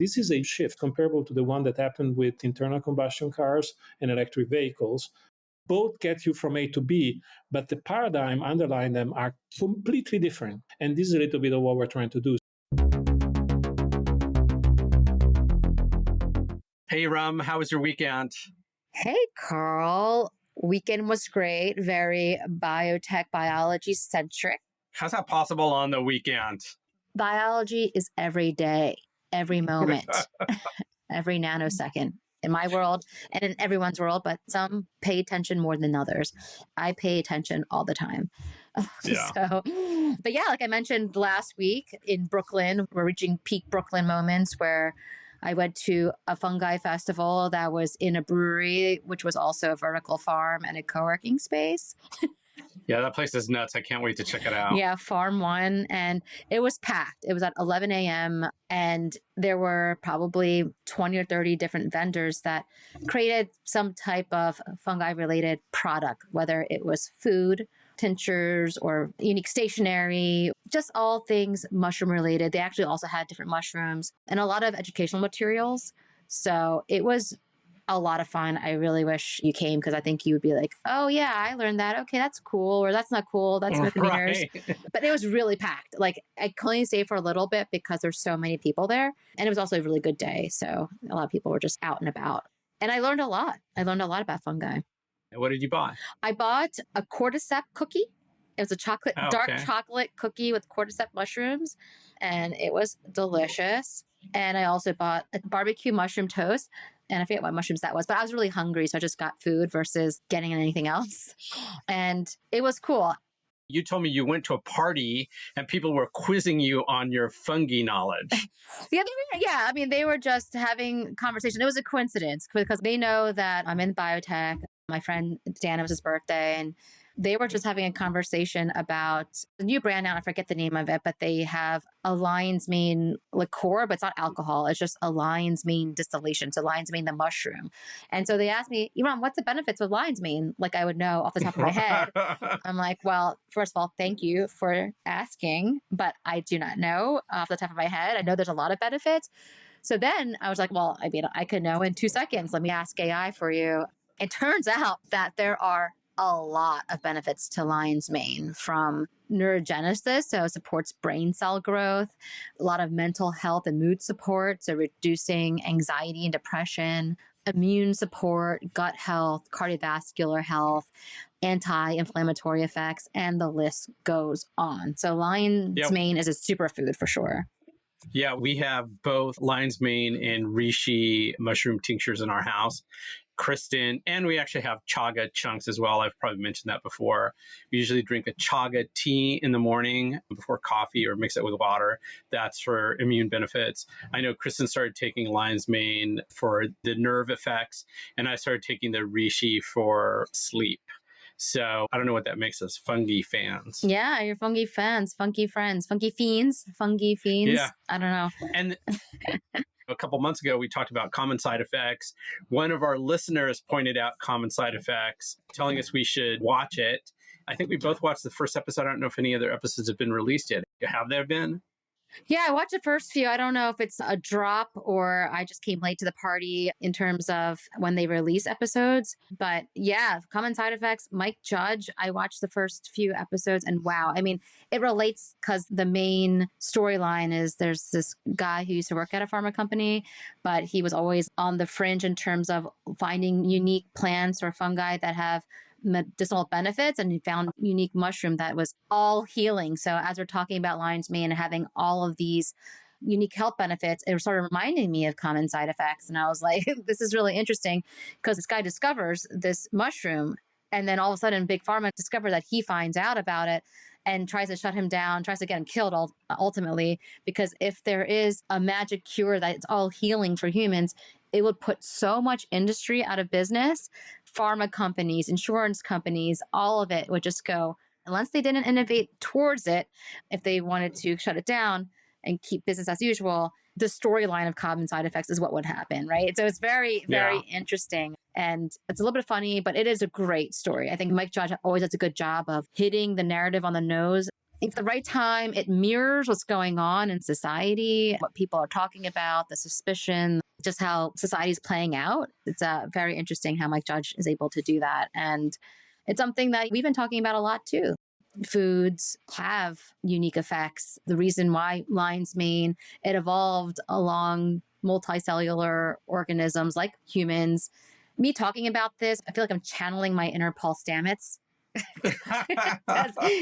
This is a shift comparable to the one that happened with internal combustion cars and electric vehicles. Both get you from A to B, but the paradigm underlying them are completely different. And this is a little bit of what we're trying to do. Hey, Rum, how was your weekend? Hey, Karl. Weekend was great. Very biotech, biology centric. How's that possible on the weekend? Biology is every day, every moment, every nanosecond in my world and in everyone's world, but some pay attention more than others. I pay attention all the time. Yeah. But yeah, like I mentioned last week in Brooklyn, we're reaching peak Brooklyn moments where I went to a fungi festival that was in a brewery, which was also a vertical farm and a co-working space. Yeah, that place is nuts. I can't wait to check it out. Yeah, Farm One. And it was packed. It was at 11 a.m. And there were probably 20 or 30 different vendors that created some type of fungi-related product, whether it was food, tinctures, or unique stationery, just all things mushroom related. They actually also had different mushrooms and a lot of educational materials. So it was a lot of fun. I really wish you came because I think you would be like, oh yeah, I learned that. Okay, that's cool. Or that's not cool. That's misdemeanors. Right. But it was really packed. Like I could only stay for a little bit because there's so many people there. And it was also a really good day. So a lot of people were just out and about. And I learned a lot. I learned a lot about fungi. What did you buy? I bought a cordyceps cookie. It was a dark chocolate cookie with cordyceps mushrooms. And it was delicious. And I also bought a barbecue mushroom toast. And I forget what mushrooms that was, but I was really hungry. So I just got food versus getting anything else. And it was cool. You told me you went to a party and people were quizzing you on your fungi knowledge. Yeah, I mean, they were just having conversation. It was a coincidence because they know that I'm in biotech. My friend Dan, it was his birthday, and they were just having a conversation about a new brand now. I forget the name of it, but they have a lion's mane liqueur, but it's not alcohol. It's just a lion's mane distillation. So lion's mane, the mushroom. And so they asked me, Iran, what's the benefits of lion's mane? Like I would know off the top of my head. I'm like, well, first of all, thank you for asking, but I do not know off the top of my head. I know there's a lot of benefits. So then I was like, well, I mean, I could know in 2 seconds. Let me ask AI for you. It turns out that there are a lot of benefits to lion's mane, from neurogenesis, so it supports brain cell growth, a lot of mental health and mood support, so reducing anxiety and depression, immune support, gut health, cardiovascular health, anti-inflammatory effects, and the list goes on. So lion's mane is a superfood for sure. Yeah, we have both lion's mane and reishi mushroom tinctures in our house. Kristen, and we actually have chaga chunks as well. I've probably mentioned that before. We usually drink a chaga tea in the morning before coffee or mix it with water. That's for immune benefits. I know Kristen started taking lion's mane for the nerve effects, and I started taking the reishi for sleep. So I don't know what that makes us, fungi fans. Yeah, you're fungi fans, funky friends, funky fiends. Yeah. I don't know. And a couple months ago, we talked about common side effects. One of our listeners pointed out common side effects, telling us we should watch it. I think we both watched the first episode. I don't know if any other episodes have been released yet. Have there been? Yeah, I watched the first few. I don't know if it's a drop or I just came late to the party in terms of when they release episodes. But yeah, common side effects. Mike Judge, I watched the first few episodes and wow. I mean, it relates because the main storyline is there's this guy who used to work at a pharma company, but he was always on the fringe in terms of finding unique plants or fungi that have medicinal benefits, and he found unique mushroom that was all healing. So as we're talking about lion's mane and having all of these unique health benefits, it started reminding me of common side effects. And I was like, this is really interesting because this guy discovers this mushroom, and then all of a sudden Big Pharma discovers that he finds out about it and tries to shut him down, tries to get him killed ultimately, because if there is a magic cure that's all healing for humans, it would put so much industry out of business. Pharma companies, insurance companies, all of it would just go, unless they didn't innovate towards it, if they wanted to shut it down and keep business as usual, the storyline of common side effects is what would happen, right? So it's very, very interesting. And it's a little bit funny, but it is a great story. I think Mike Judge always does a good job of hitting the narrative on the nose It's the right time. It mirrors what's going on in society, what people are talking about, the suspicion, just how society is playing out. It's very interesting how Mike Judge is able to do that. And it's something that we've been talking about a lot too. Foods have unique effects. The reason why lion's mane, it evolved along multicellular organisms like humans. Me talking about this, I feel like I'm channeling my inner Paul Stamets.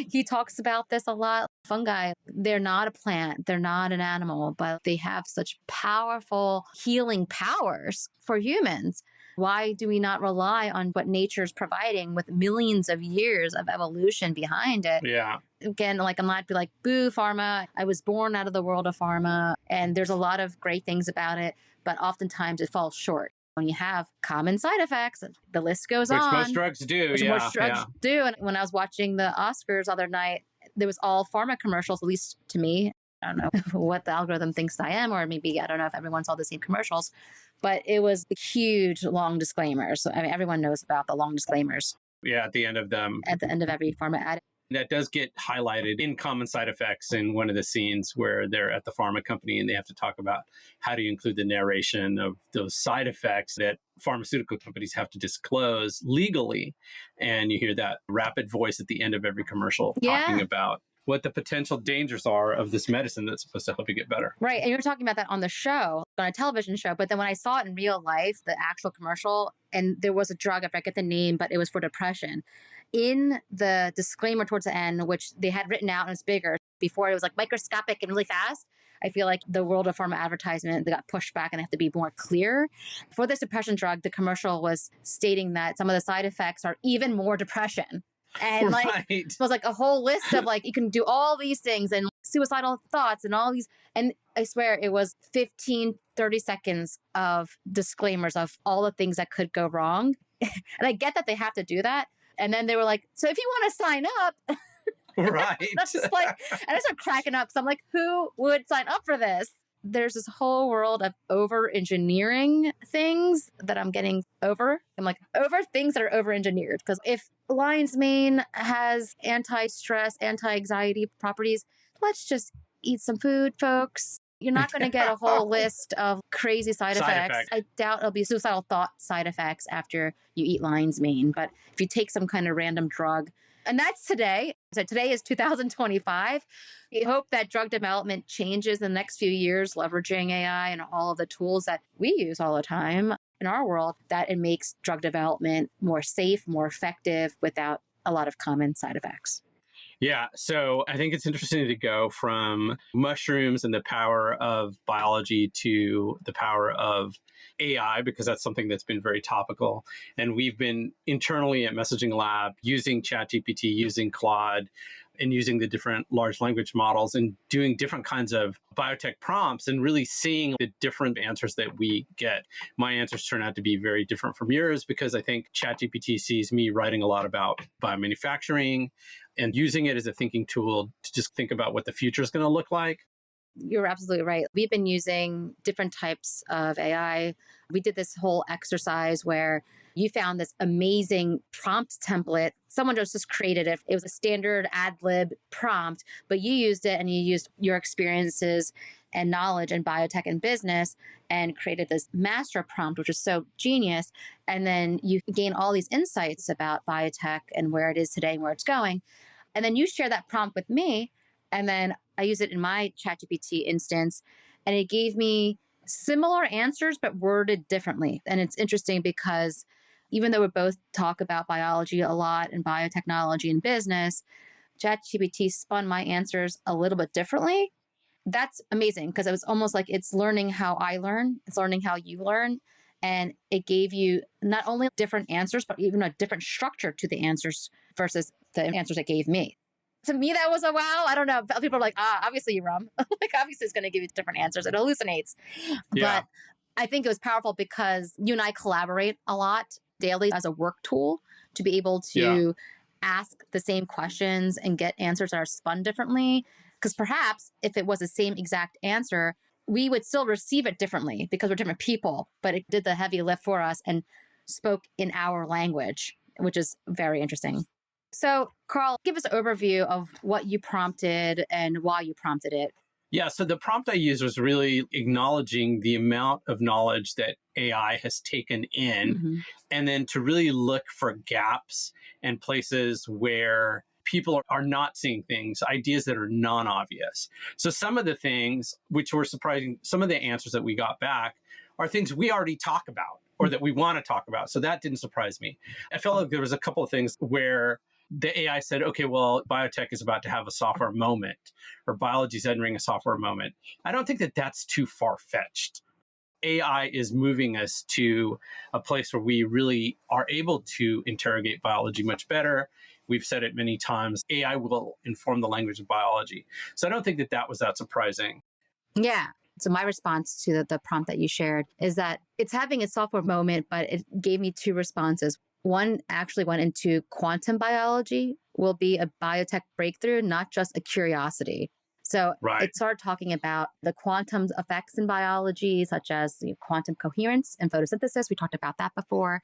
He talks about this a lot. Fungi, they're not a plant, they're not an animal, but they have such powerful healing powers for humans. Why do we not rely on what nature's providing with millions of years of evolution behind it? Yeah. Again, like I'm not be like, boo, pharma. I was born out of the world of pharma, and there's a lot of great things about it, but oftentimes it falls short. When you have common side effects, the list goes on. Which most drugs do. Most drugs do. And when I was watching the Oscars the other night, there was all pharma commercials, at least to me. I don't know what the algorithm thinks I am, or maybe I don't know if everyone saw the same commercials, but it was huge, long disclaimers. I mean, everyone knows about the long disclaimers. Yeah, at the end of them. At the end of every pharma ad. That does get highlighted in common side effects in one of the scenes where they're at the pharma company and they have to talk about how do you include the narration of those side effects that pharmaceutical companies have to disclose legally. And you hear that rapid voice at the end of every commercial talking about what the potential dangers are of this medicine that's supposed to help you get better. Right. And you're talking about that on the show, on a television show. But then when I saw it in real life, the actual commercial, and there was a drug, I forget the name, but it was for depression. In the disclaimer towards the end, which they had written out and it's bigger, before it was like microscopic and really fast. I feel like the world of pharma advertisement, they got pushed back and they have to be more clear. For this depression drug, the commercial was stating that some of the side effects are even more depression. And like, it was like a whole list of like, you can do all these things and suicidal thoughts and all these. And I swear it was 15, 30 seconds of disclaimers of all the things that could go wrong. And I get that they have to do that. And then they were like, so if you want to sign up. Right. That's just like, and I started cracking up. So I'm like, who would sign up for this? There's this whole world of over engineering things that I'm getting over. I'm like, over things that are over engineered. Because if lion's mane has anti-stress, anti-anxiety properties, let's just eat some food, folks. You're not going to get a whole list of crazy side effects. I doubt it'll be suicidal thought side effects after you eat lion's mane. But if you take some kind of random drug, and that's today. So today is 2025. We hope that drug development changes in the next few years, leveraging AI and all of the tools that we use all the time in our world, that it makes drug development more safe, more effective without a lot of common side effects. Yeah, so I think it's interesting to go from mushrooms and the power of biology to the power of AI, because that's something that's been very topical. And we've been internally at Messaging Lab using ChatGPT, using Claude, and using the different large language models and doing different kinds of biotech prompts and really seeing the different answers that we get. My answers turn out to be very different from yours because I think ChatGPT sees me writing a lot about biomanufacturing and using it as a thinking tool to just think about what the future is going to look like. You're absolutely right. We've been using different types of AI. We did this whole exercise where you found this amazing prompt template. Someone just created it. It was a standard ad lib prompt, but you used it and you used your experiences and knowledge in biotech and business and created this master prompt, which is so genius. And then you gain all these insights about biotech and where it is today and where it's going. And then you share that prompt with me. And then I use it in my ChatGPT instance, and it gave me similar answers, but worded differently. And it's interesting because even though we both talk about biology a lot and biotechnology and business, ChatGPT spun my answers a little bit differently. That's amazing because it was almost like it's learning how I learn. It's learning how you learn. And it gave you not only different answers, but even a different structure to the answers versus the answers it gave me. To me, that was a wow. I don't know. People are like, obviously you're wrong. Like, obviously it's going to give you different answers. It hallucinates. Yeah. But I think it was powerful because you and I collaborate a lot daily as a work tool to be able to ask the same questions and get answers that are spun differently. Because perhaps if it was the same exact answer, we would still receive it differently because we're different people. But it did the heavy lift for us and spoke in our language, which is very interesting. So, Karl, give us an overview of what you prompted and why you prompted it. Yeah, so the prompt I used was really acknowledging the amount of knowledge that AI has taken in, and then to really look for gaps and places where people are not seeing things, ideas that are non-obvious. So some of the things which were surprising, some of the answers that we got back are things we already talk about or that we want to talk about. So that didn't surprise me. I felt like there was a couple of things where the AI said, okay, well, biotech is about to have a software moment, or biology is entering a software moment. I don't think that that's too far-fetched. AI is moving us to a place where we really are able to interrogate biology much better. We've said it many times, AI will inform the language of biology. So I don't think that that was that surprising. Yeah. So my response to the prompt that you shared is that it's having a software moment, but it gave me two responses. One actually went into quantum biology will be a biotech breakthrough, not just a curiosity. So it started talking about the quantum effects in biology, such as quantum coherence and photosynthesis. We talked about that before.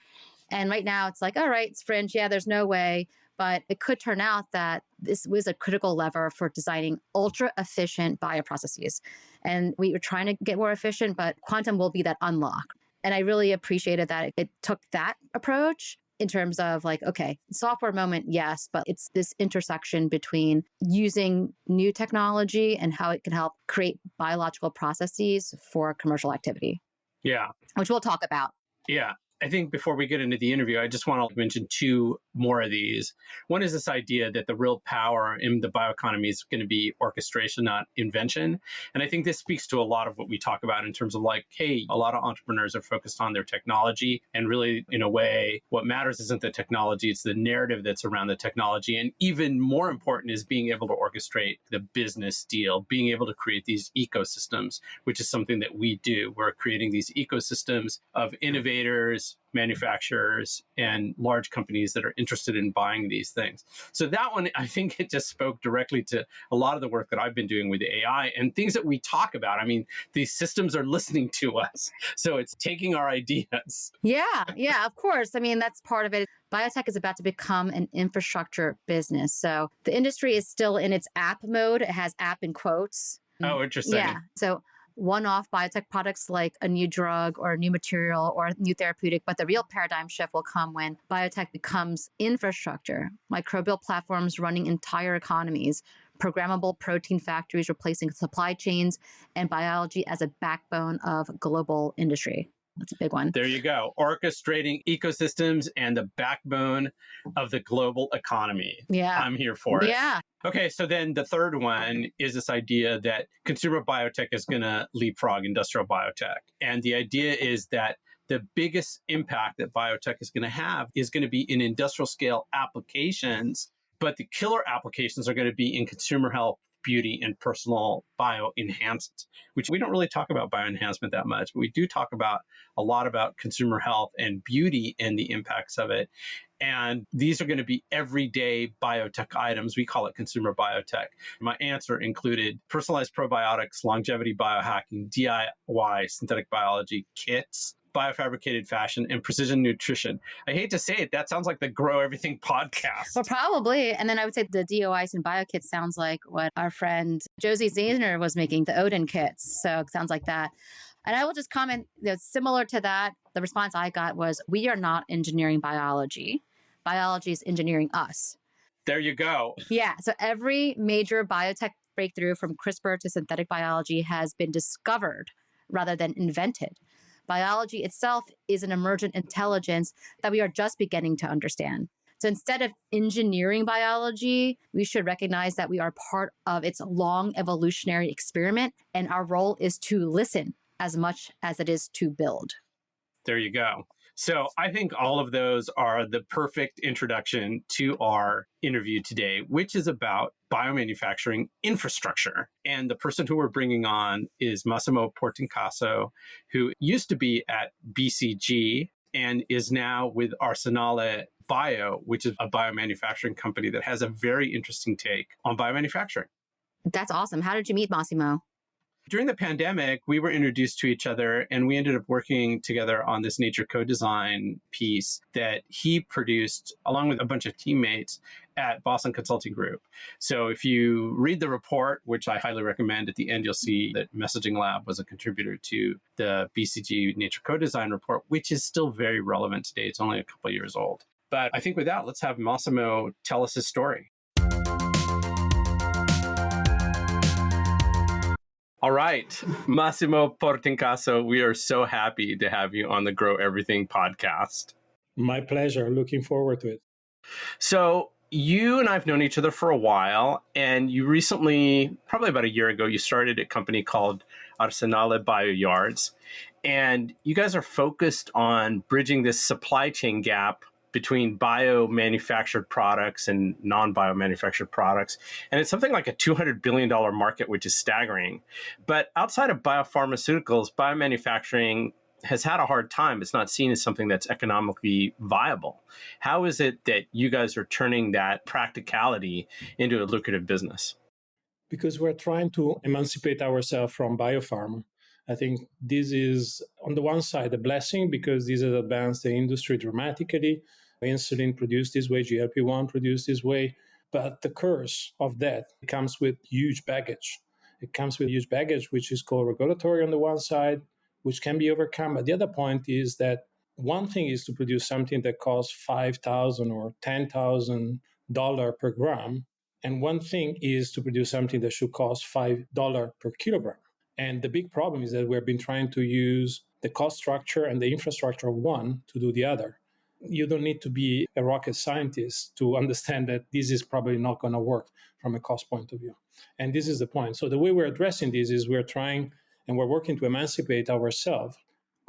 And right now it's like, all right, it's fringe. Yeah, there's no way. But it could turn out that this was a critical lever for designing ultra efficient bioprocesses. And we were trying to get more efficient, but quantum will be that unlock. And I really appreciated that it took that approach in terms of like, okay, software moment, yes, but it's this intersection between using new technology and how it can help create biological processes for commercial activity. Yeah. Which we'll talk about. Yeah. I think before we get into the interview, I just want to mention two more of these. One is this idea that the real power in the bioeconomy is going to be orchestration, not invention. And I think this speaks to a lot of what we talk about in terms of like, hey, a lot of entrepreneurs are focused on their technology. And really, in a way, what matters isn't the technology, it's the narrative that's around the technology. And even more important is being able to orchestrate the business deal, being able to create these ecosystems, which is something that we do. We're creating these ecosystems of innovators, manufacturers, and large companies that are interested in buying these things. So that one, I think it just spoke directly to a lot of the work that I've been doing with AI and things that we talk about. I mean, these systems are listening to us. So it's taking our ideas. Yeah, of course. I mean, that's part of it. Biotech is about to become an infrastructure business. So the industry is still in its app mode. It has app in quotes. Oh, interesting. Yeah. So one-off biotech products like a new drug or a new material or a new therapeutic, but the real paradigm shift will come when biotech becomes infrastructure, microbial platforms running entire economies, programmable protein factories replacing supply chains, and biology as a backbone of global industry. That's a big one. There you go. Orchestrating ecosystems and the backbone of the global economy. Yeah. I'm here for it. Yeah. Okay, so then the third one is this idea that consumer biotech is going to leapfrog industrial biotech. And the idea is that the biggest impact that biotech is going to have is going to be in industrial scale applications, but the killer applications are going to be in consumer health, beauty, and personal bioenhancement, which we don't really talk about bioenhancement that much, but we do talk about a lot about consumer health and beauty and the impacts of it. And these are going to be everyday biotech items. We call it consumer biotech. My answer included personalized probiotics, longevity biohacking, DIY synthetic biology kits, biofabricated fashion, and precision nutrition. I hate to say it, that sounds like the Grow Everything podcast. Well, probably. And then I would say the DOIs and bio kits sounds like what our friend Josie Zahner was making, the Odin kits. So it sounds like that. And I will just comment, similar to that, the response I got was, we are not engineering biology. Biology is engineering us. There you go. Yeah. So every major biotech breakthrough from CRISPR to synthetic biology has been discovered rather than invented. Biology itself is an emergent intelligence that we are just beginning to understand. So instead of engineering biology, we should recognize that we are part of its long evolutionary experiment, and our role is to listen as much as it is to build. There you go. So I think all of those are the perfect introduction to our interview today, which is about biomanufacturing infrastructure. And the person who we're bringing on is Massimo Portincaso, who used to be at BCG and is now with Arsenale Bio, which is a biomanufacturing company that has a very interesting take on biomanufacturing. That's awesome. How did you meet Massimo? During the pandemic, we were introduced to each other and we ended up working together on this nature co-design piece that he produced along with a bunch of teammates at Boston Consulting Group. So if you read the report, which I highly recommend, at the end, you'll see that Messaging Lab was a contributor to the BCG Nature Co-Design report, which is still very relevant today. It's only a couple of years old. But I think with that, let's have Massimo tell us his story. All right, Massimo Portincaso, we are so happy to have you on the Grow Everything podcast. My pleasure. Looking forward to it. So you and I have known each other for a while, and you recently, probably about a year ago, you started a company called Arsenale BioYards. And you guys are focused on bridging this supply chain gap between bio-manufactured products and non-bio-manufactured products. And it's something like a $200 billion market, which is staggering. But outside of biopharmaceuticals, biomanufacturing has had a hard time. It's not seen as something that's economically viable. How is it that you guys are turning that practicality into a lucrative business? Because we're trying to emancipate ourselves from biopharma. I think this is, on the one side, a blessing because this has advanced the industry dramatically. Insulin produced this way, GLP-1 produced this way. But the curse of that comes with huge baggage. It comes with huge baggage, which is called regulatory on the one side, which can be overcome. But the other point is that one thing is to produce something that costs $5,000 or $10,000 per gram. And one thing is to produce something that should cost $5 per kilogram. And the big problem is that we've been trying to use the cost structure and the infrastructure of one to do the other. You don't need to be a rocket scientist to understand that this is probably not going to work from a cost point of view. And this is the point. So the way we're addressing this is we're trying and we're working to emancipate ourselves.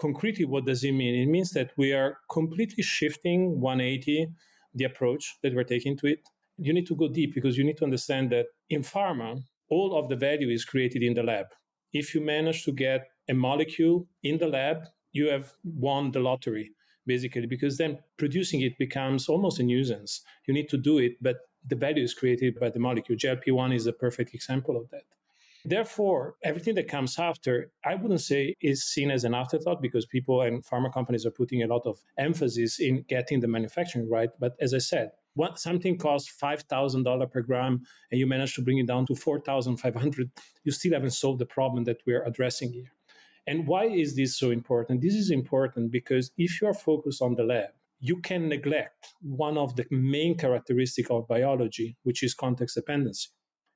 Concretely, what does it mean? It means that we are completely shifting 180 the approach that we're taking to it. You need to go deep because you need to understand that in pharma, all of the value is created in the lab. If you manage to get a molecule in the lab, you have won the lottery, basically, because then producing it becomes almost a nuisance. You need to do it, but the value is created by the molecule. GLP-1 is a perfect example of that. Therefore, everything that comes after, I wouldn't say is seen as an afterthought because people and pharma companies are putting a lot of emphasis in getting the manufacturing right. But as I said, something costs $5,000 per gram and you manage to bring it down to $4,500, you still haven't solved the problem that we're addressing here. And why is this so important? This is important because if you are focused on the lab, you can neglect one of the main characteristics of biology, which is context dependency.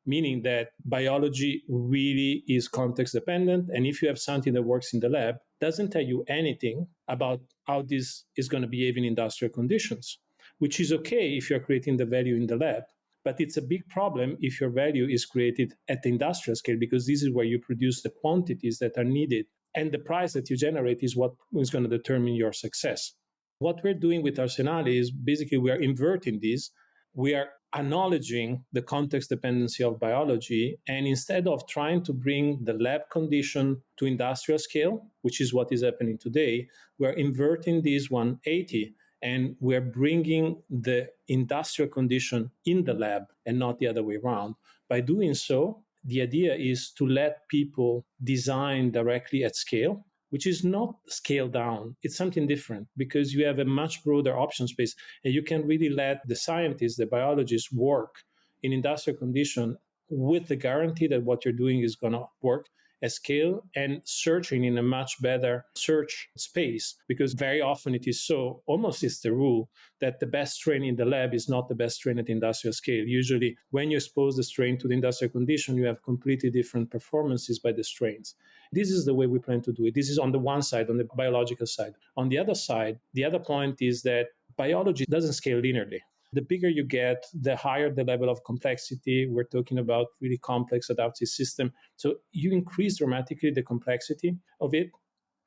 Meaning that biology really is context dependent. And if you have something that works in the lab, doesn't tell you anything about how this is going to behave in industrial conditions, which is okay if you're creating the value in the lab. But it's a big problem if your value is created at the industrial scale, because this is where you produce the quantities that are needed. And the price that you generate is what is going to determine your success. What we're doing with Arsenale is basically we are inverting this. We are acknowledging the context dependency of biology. And instead of trying to bring the lab condition to industrial scale, which is what is happening today, we're inverting this 180 and we're bringing the industrial condition in the lab and not the other way around. By doing so, the idea is to let people design directly at scale, which is not scale down. It's something different because you have a much broader option space and you can really let the scientists, the biologists work in industrial condition with the guarantee that what you're doing is going to work at scale and searching in a much better search space, because very often it is so, almost it's the rule, that the best strain in the lab is not the best strain at industrial scale. Usually when you expose the strain to the industrial condition, you have completely different performances by the strains. This is the way we plan to do it. This is on the one side, on the biological side. On the other side, the other point is that biology doesn't scale linearly. The bigger you get, the higher the level of complexity. We're talking about really complex adaptive system. So you increase dramatically the complexity of it.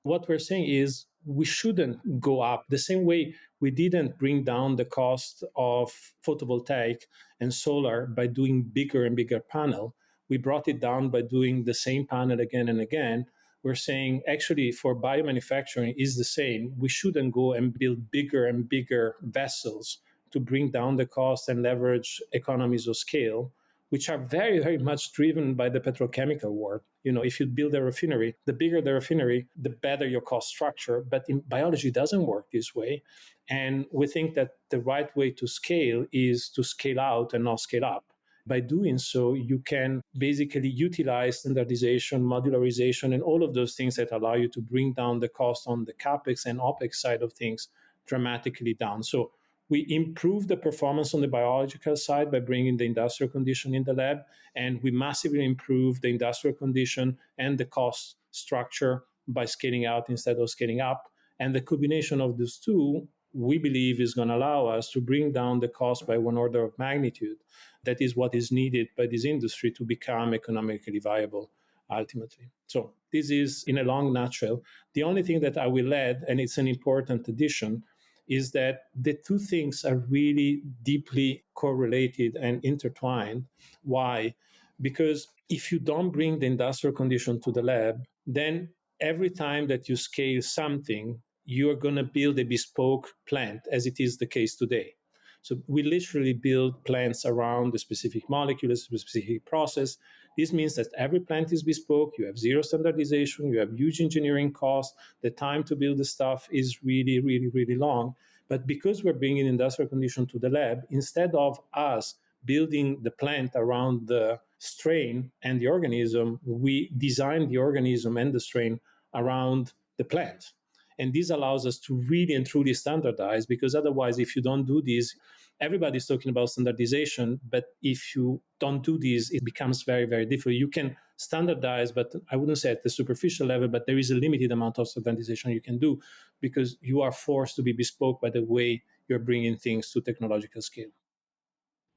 What we're saying is we shouldn't go up the same way we didn't bring down the cost of photovoltaic and solar by doing bigger and bigger panel. We brought it down by doing the same panel again and again. We're saying actually for biomanufacturing is the same. We shouldn't go and build bigger and bigger vessels to bring down the cost and leverage economies of scale. which are very, very much driven by the petrochemical world. If you build a refinery, the bigger the refinery, the better your cost structure. But in biology, it doesn't work this way. And we think that the right way to scale is to scale out and not scale up. By doing so, you can basically utilize standardization, modularization, and all of those things that allow you to bring down the cost on the CapEx and OpEx side of things dramatically down. So we improve the performance on the biological side by bringing the industrial condition in the lab, and we massively improve the industrial condition and the cost structure by scaling out instead of scaling up. And the combination of those two, we believe, is going to allow us to bring down the cost by one order of magnitude. That is what is needed by this industry to become economically viable ultimately. So this is, in a long nutshell. The only thing that I will add, and it's an important addition, is that the two things are really deeply correlated and intertwined. Why? Because if you don't bring the industrial condition to the lab, then every time that you scale something, you're going to build a bespoke plant, as it is the case today. So we literally build plants around a specific molecule, a specific process. This means that every plant is bespoke. You have zero standardization. You have huge engineering costs. The time to build the stuff is really, really, really long. But because we're bringing industrial condition to the lab, instead of us building the plant around the strain and the organism, we design the organism and the strain around the plant. And this allows us to really and truly standardize, because otherwise, if you don't do this, everybody's talking about standardization, but if you don't do this, it becomes very, very difficult. You can standardize, but I wouldn't say at the superficial level, but there is a limited amount of standardization you can do because you are forced to be bespoke by the way you're bringing things to technological scale.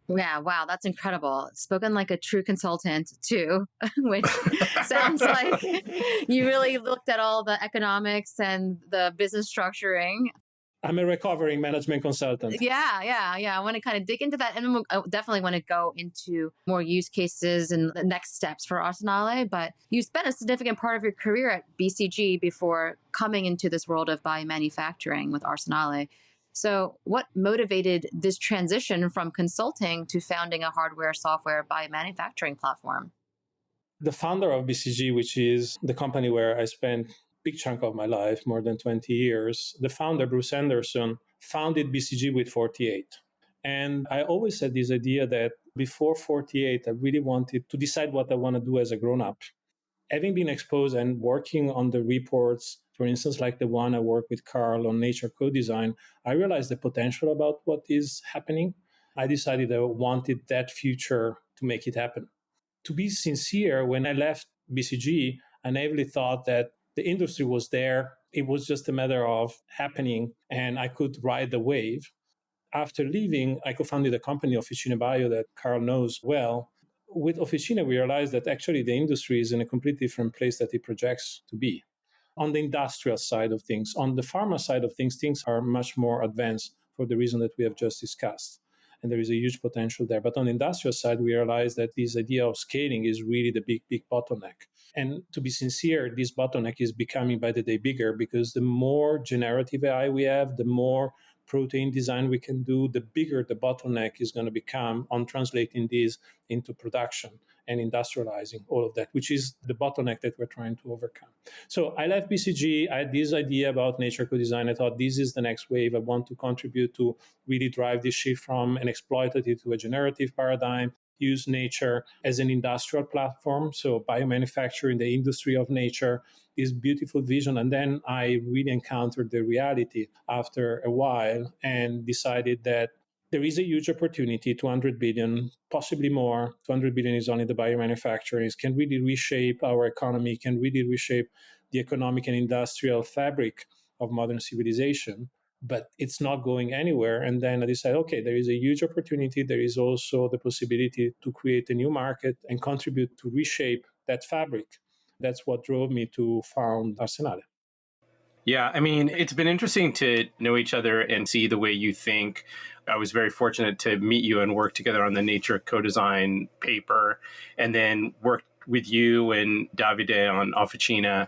Yeah, wow, that's incredible. Spoken like a true consultant too, which sounds like you really looked at all the economics and the business structuring. I'm a recovering management consultant. Yeah. I want to kind of dig into that. And I definitely want to go into more use cases and the next steps for Arsenale. But you spent a significant part of your career at BCG before coming into this world of biomanufacturing with Arsenale. So what motivated this transition from consulting to founding a hardware, software, biomanufacturing platform? The founder of BCG, which is the company where I spent a big chunk of my life, more than 20 years, the founder, Bruce Anderson, founded BCG with 48. And I always had this idea that before 48, I really wanted to decide what I want to do as a grown-up. Having been exposed and working on the reports, for instance, like the one I work with Karl on nature co-design, I realized the potential about what is happening. I decided I wanted that future to make it happen. To be sincere, when I left BCG, I naively thought that the industry was there. It was just a matter of happening, and I could ride the wave. After leaving, I co-founded a company, Officina Bio, that Karl knows well. With Officina, we realized that actually the industry is in a completely different place that it projects to be. On the industrial side of things, on the pharma side of things are much more advanced for the reason that we have just discussed. And there is a huge potential there. But on the industrial side, we realized that this idea of scaling is really the big bottleneck. And to be sincere, this bottleneck is becoming by the day bigger because the more generative AI we have, the more protein design we can do, the bigger the bottleneck is going to become on translating this into production and industrializing all of that, which is the bottleneck that we're trying to overcome. So I left BCG. I had this idea about nature co-design. I thought this is the next wave. I want to contribute to really drive this shift from an exploitative to a generative paradigm, use nature as an industrial platform. So biomanufacturing, the industry of nature, this beautiful vision. And then I really encountered the reality after a while and decided that there is a huge opportunity, 200 billion, possibly more. 200 billion is only the biomanufacturers, can really reshape our economy, can really reshape the economic and industrial fabric of modern civilization, but it's not going anywhere. And then I decided, okay, there is a huge opportunity. There is also the possibility to create a new market and contribute to reshape that fabric. That's what drove me to found Arsenale. Yeah, I mean, it's been interesting to know each other and see the way you think. I was very fortunate to meet you and work together on the Nature co-design paper, and then worked with you and Davide on Officina.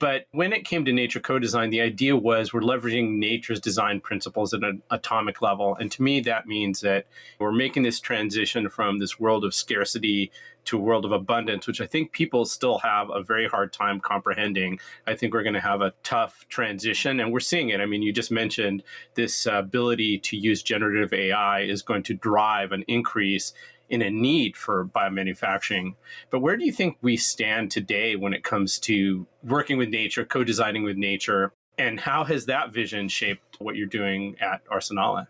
But when it came to nature co-design, the idea was we're leveraging nature's design principles at an atomic level. And to me, that means that we're making this transition from this world of scarcity to a world of abundance, which I think people still have a very hard time comprehending. I think we're going to have a tough transition, and we're seeing it. I mean, you just mentioned this ability to use generative AI is going to drive an increase in a need for biomanufacturing. But where do you think we stand today when it comes to working with nature, co-designing with nature, and how has that vision shaped what you're doing at Arsenale?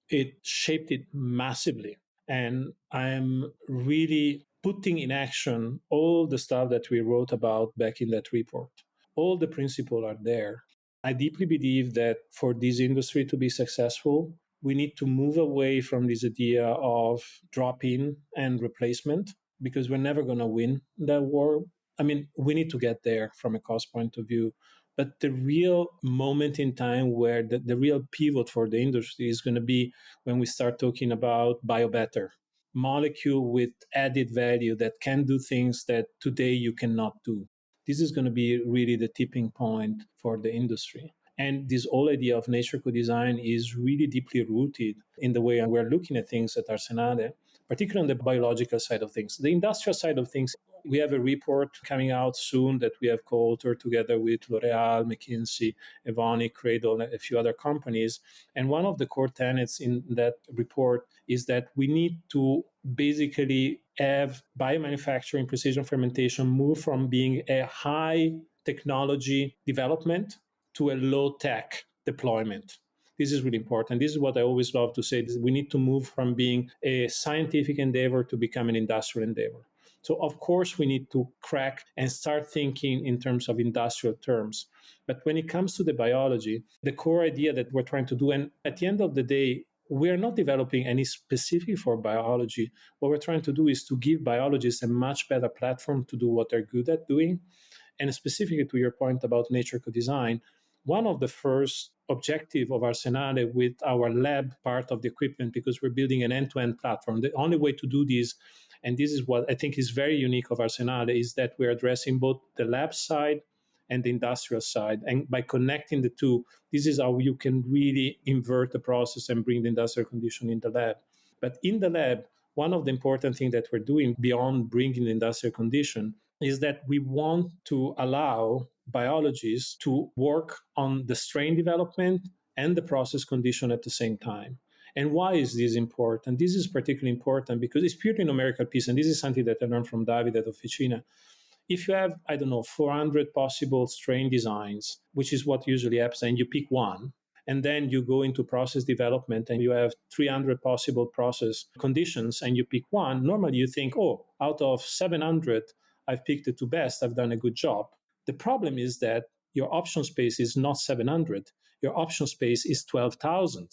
It shaped it massively. And I'm really putting in action all the stuff that we wrote about back in that report. All the principles are there. I deeply believe that for this industry to be successful, we need to move away from this idea of drop in and replacement because we're never going to win that war. I mean, we need to get there from a cost point of view. But the real moment in time where the real pivot for the industry is going to be when we start talking about biobetter, molecule with added value that can do things that today you cannot do. This is going to be really the tipping point for the industry. And this whole idea of nature co-design is really deeply rooted in the way we're looking at things at Arsenale, particularly on the biological side of things. The industrial side of things, we have a report coming out soon that we have co-authored together with L'Oreal, McKinsey, Evonik, Cradle, and a few other companies. And one of the core tenets in that report is that we need to basically have biomanufacturing, precision fermentation move from being a high technology development to a low tech deployment. This is really important. This is what I always love to say. We need to move from being a scientific endeavor to become an industrial endeavor. So, of course, we need to crack and start thinking in terms of industrial terms. But when it comes to the biology, the core idea that we're trying to do, and at the end of the day, we're not developing any specific for biology. What we're trying to do is to give biologists a much better platform to do what they're good at doing. And specifically to your point about nature co-design, one of the first objective of Arsenale with our lab part of the equipment, because we're building an end-to-end platform, the only way to do this, and this is what I think is very unique of Arsenale, is that we're addressing both the lab side and the industrial side. And by connecting the two, this is how you can really invert the process and bring the industrial condition in the lab. But in the lab, one of the important things that we're doing beyond bringing the industrial condition is that we want to allow biologists to work on the strain development and the process condition at the same time. And why is this important? This is particularly important because it's purely numerical piece, and this is something that I learned from David at Officina. If you have, I don't know, 400 possible strain designs, which is what usually happens, and you pick one, and then you go into process development and you have 300 possible process conditions and you pick one, normally you think, oh, out of 700, I've picked the two best, I've done a good job. The problem is that your option space is not 700. Your option space is 12,000.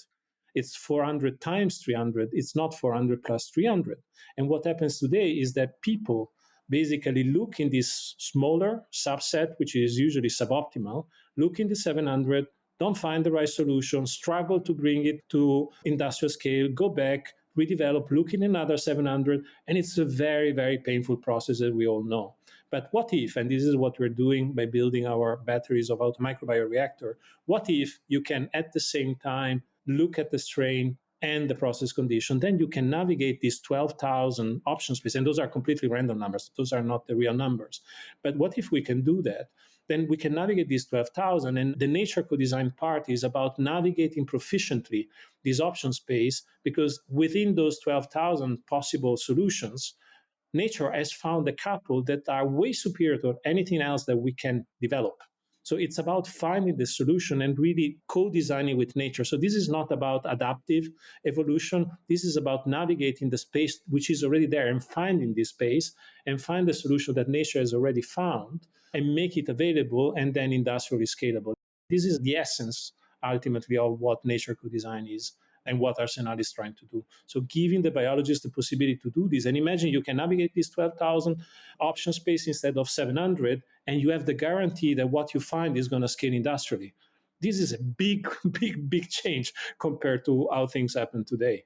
It's 400 times 300. It's not 400 plus 300. And what happens today is that people basically look in this smaller subset, which is usually suboptimal, look in the 700, don't find the right solution, struggle to bring it to industrial scale, go back, redevelop, look in another 700, and it's a very, very painful process that we all know. But what if, and this is what we're doing by building our batteries of microbioreactor, what if you can at the same time look at the strain and the process condition, then you can navigate these 12,000 option space. And those are completely random numbers. Those are not the real numbers. But what if we can do that? Then we can navigate these 12,000. And the nature co-design part is about navigating proficiently this option space, because within those 12,000 possible solutions, nature has found a couple that are way superior to anything else that we can develop. So it's about finding the solution and really co-designing with nature. So this is not about adaptive evolution. This is about navigating the space which is already there and finding this space and find the solution that nature has already found and make it available and then industrially scalable. This is the essence, ultimately, of what nature co-design is and what Arsenal is trying to do. So giving the biologists the possibility to do this. And imagine you can navigate this 12,000 option space instead of 700, and you have the guarantee that what you find is going to scale industrially. This is a big, big, big change compared to how things happen today.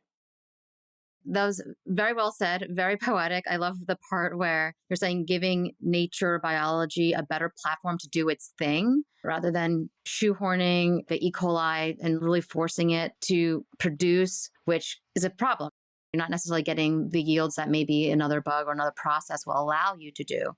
That was very well said, very poetic. I love the part where you're saying giving nature biology a better platform to do its thing rather than shoehorning the E. coli and really forcing it to produce, which is a problem. You're not necessarily getting the yields that maybe another bug or another process will allow you to do.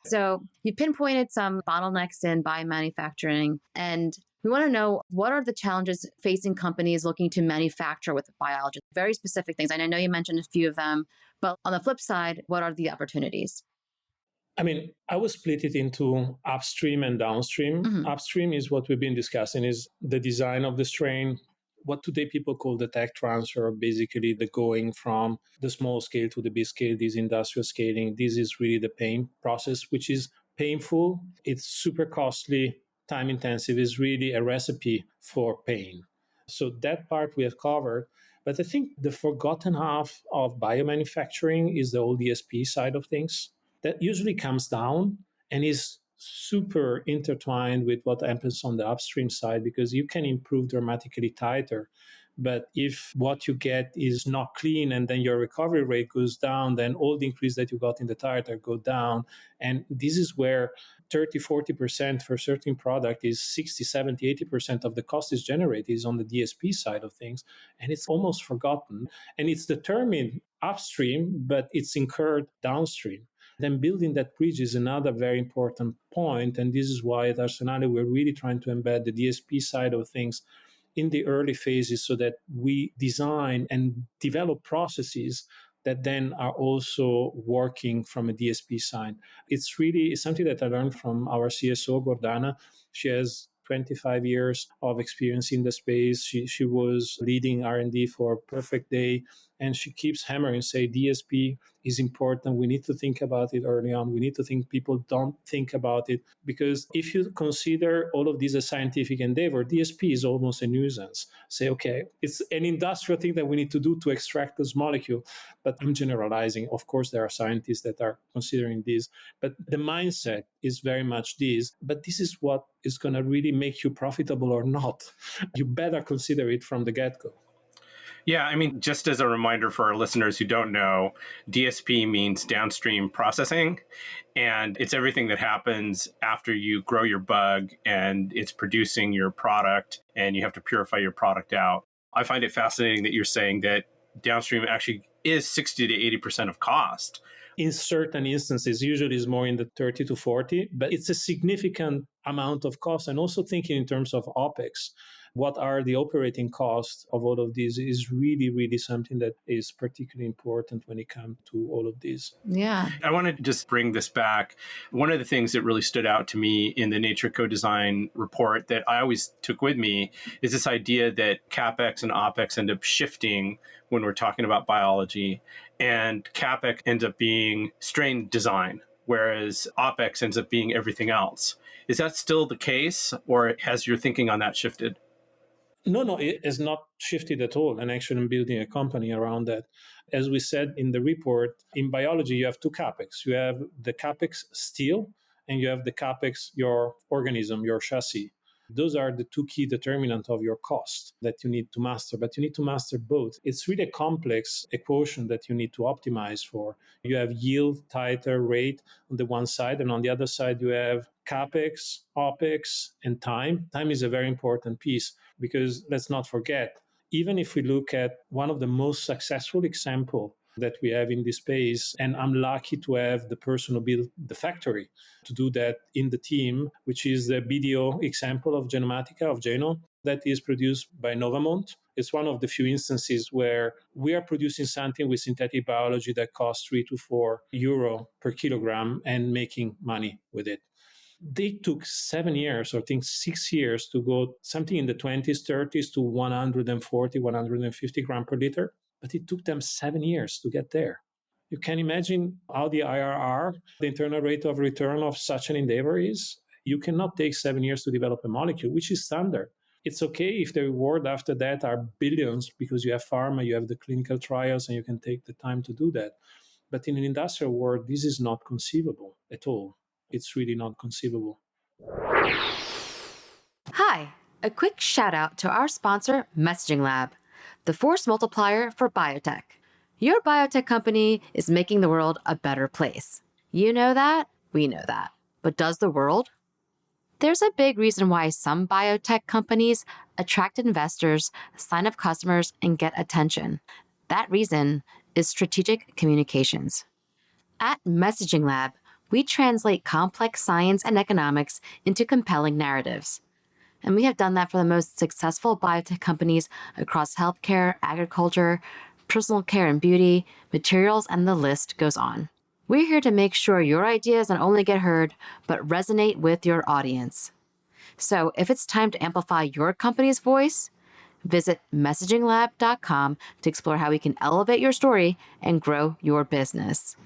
So you pinpointed some bottlenecks in biomanufacturing, and we want to know what are the challenges facing companies looking to manufacture with biology? Very specific things. And I know you mentioned a few of them, but on the flip side, what are the opportunities? I mean, I would split it into upstream and downstream. Mhm. Upstream is what we've been discussing, is the design of the strain, what today people call the tech transfer, basically the going from the small scale to the big scale, this industrial scaling. This is really the pain process, which is painful. It's super costly, time intensive, is really a recipe for pain. So that part we have covered. But I think the forgotten half of biomanufacturing is the whole DSP side of things that usually comes down and is super intertwined with what happens on the upstream side, because you can improve dramatically tighter. But if what you get is not clean and then your recovery rate goes down, then all the increase that you got in the titer go down. And this is where 30-40% for certain product is 60-70-80% of the cost is generated is on the DSP side of things. And it's almost forgotten. And it's determined upstream, but it's incurred downstream. Then building that bridge is another very important point. And this is why at Arsenale, we're really trying to embed the DSP side of things in the early phases so that we design and develop processes that then are also working from a DSP side. It's something that I learned from our CSO, Gordana. She has 25 years of experience in the space. She was leading R&D for Perfect Day, and she keeps hammering, say, DSP is important. We need to think about it early on. We need to think people don't think about it, because if you consider all of these as scientific endeavor, DSP is almost a nuisance. Say, okay, it's an industrial thing that we need to do to extract this molecule. But I'm generalizing. Of course, there are scientists that are considering this, but the mindset is very much this. But this is what is going to really make you profitable or not. You better consider it from the get-go. Yeah, I mean, just as a reminder for our listeners who don't know, DSP means downstream processing, and it's everything that happens after you grow your bug and it's producing your product and you have to purify your product out. I find it fascinating that you're saying that downstream actually is 60 to 80% of cost. In certain instances, usually is more in the 30 to 40, but it's a significant amount of cost. And also thinking in terms of OPEX, what are the operating costs of all of these is really, really something that is particularly important when it comes to all of these. Yeah. I want to just bring this back. One of the things that really stood out to me in the Nature Co-Design report that I always took with me is this idea that CapEx and OpEx end up shifting when we're talking about biology. And CapEx ends up being strain design, whereas OpEx ends up being everything else. Is that still the case, or has your thinking on that shifted? No, it has not shifted at all. And actually, I'm building a company around that. As we said in the report, in biology, you have two CapEx. You have the CapEx steel, and you have the CapEx, your organism, your chassis. Those are the two key determinants of your cost that you need to master, but you need to master both. It's really a complex equation that you need to optimize for. You have yield, titer, rate on the one side, and on the other side, you have CapEx, OpEx, and time. Time is a very important piece because let's not forget, even if we look at one of the most successful examples that we have in this space, and I'm lucky to have the person who built the factory to do that in the team, which is the BDO example of Genomatica, of Geno, that is produced by Novamont. It's one of the few instances where we are producing something with synthetic biology that costs 3 to 4 euro per kilogram and making money with it. They took 7 years, or I think 6 years, to go something in the 20s, 30s to 140, 150 gram per liter. But it took them 7 years to get there. You can imagine how the IRR, the internal rate of return of such an endeavor is. You cannot take 7 years to develop a molecule, which is standard. It's okay if the reward after that are billions because you have pharma, you have the clinical trials, and you can take the time to do that. But in an industrial world, this is not conceivable at all. It's really not conceivable. Hi, a quick shout out to our sponsor, Messaging Lab, the force multiplier for biotech. Your biotech company is making the world a better place. You know that, we know that. But does the world? There's a big reason why some biotech companies attract investors, sign up customers, and get attention. That reason is strategic communications. At Messaging Lab, we translate complex science and economics into compelling narratives. And we have done that for the most successful biotech companies across healthcare, agriculture, personal care and beauty, materials, and the list goes on. We're here to make sure your ideas not only get heard, but resonate with your audience. So if it's time to amplify your company's voice, visit messaginglab.com to explore how we can elevate your story and grow your business.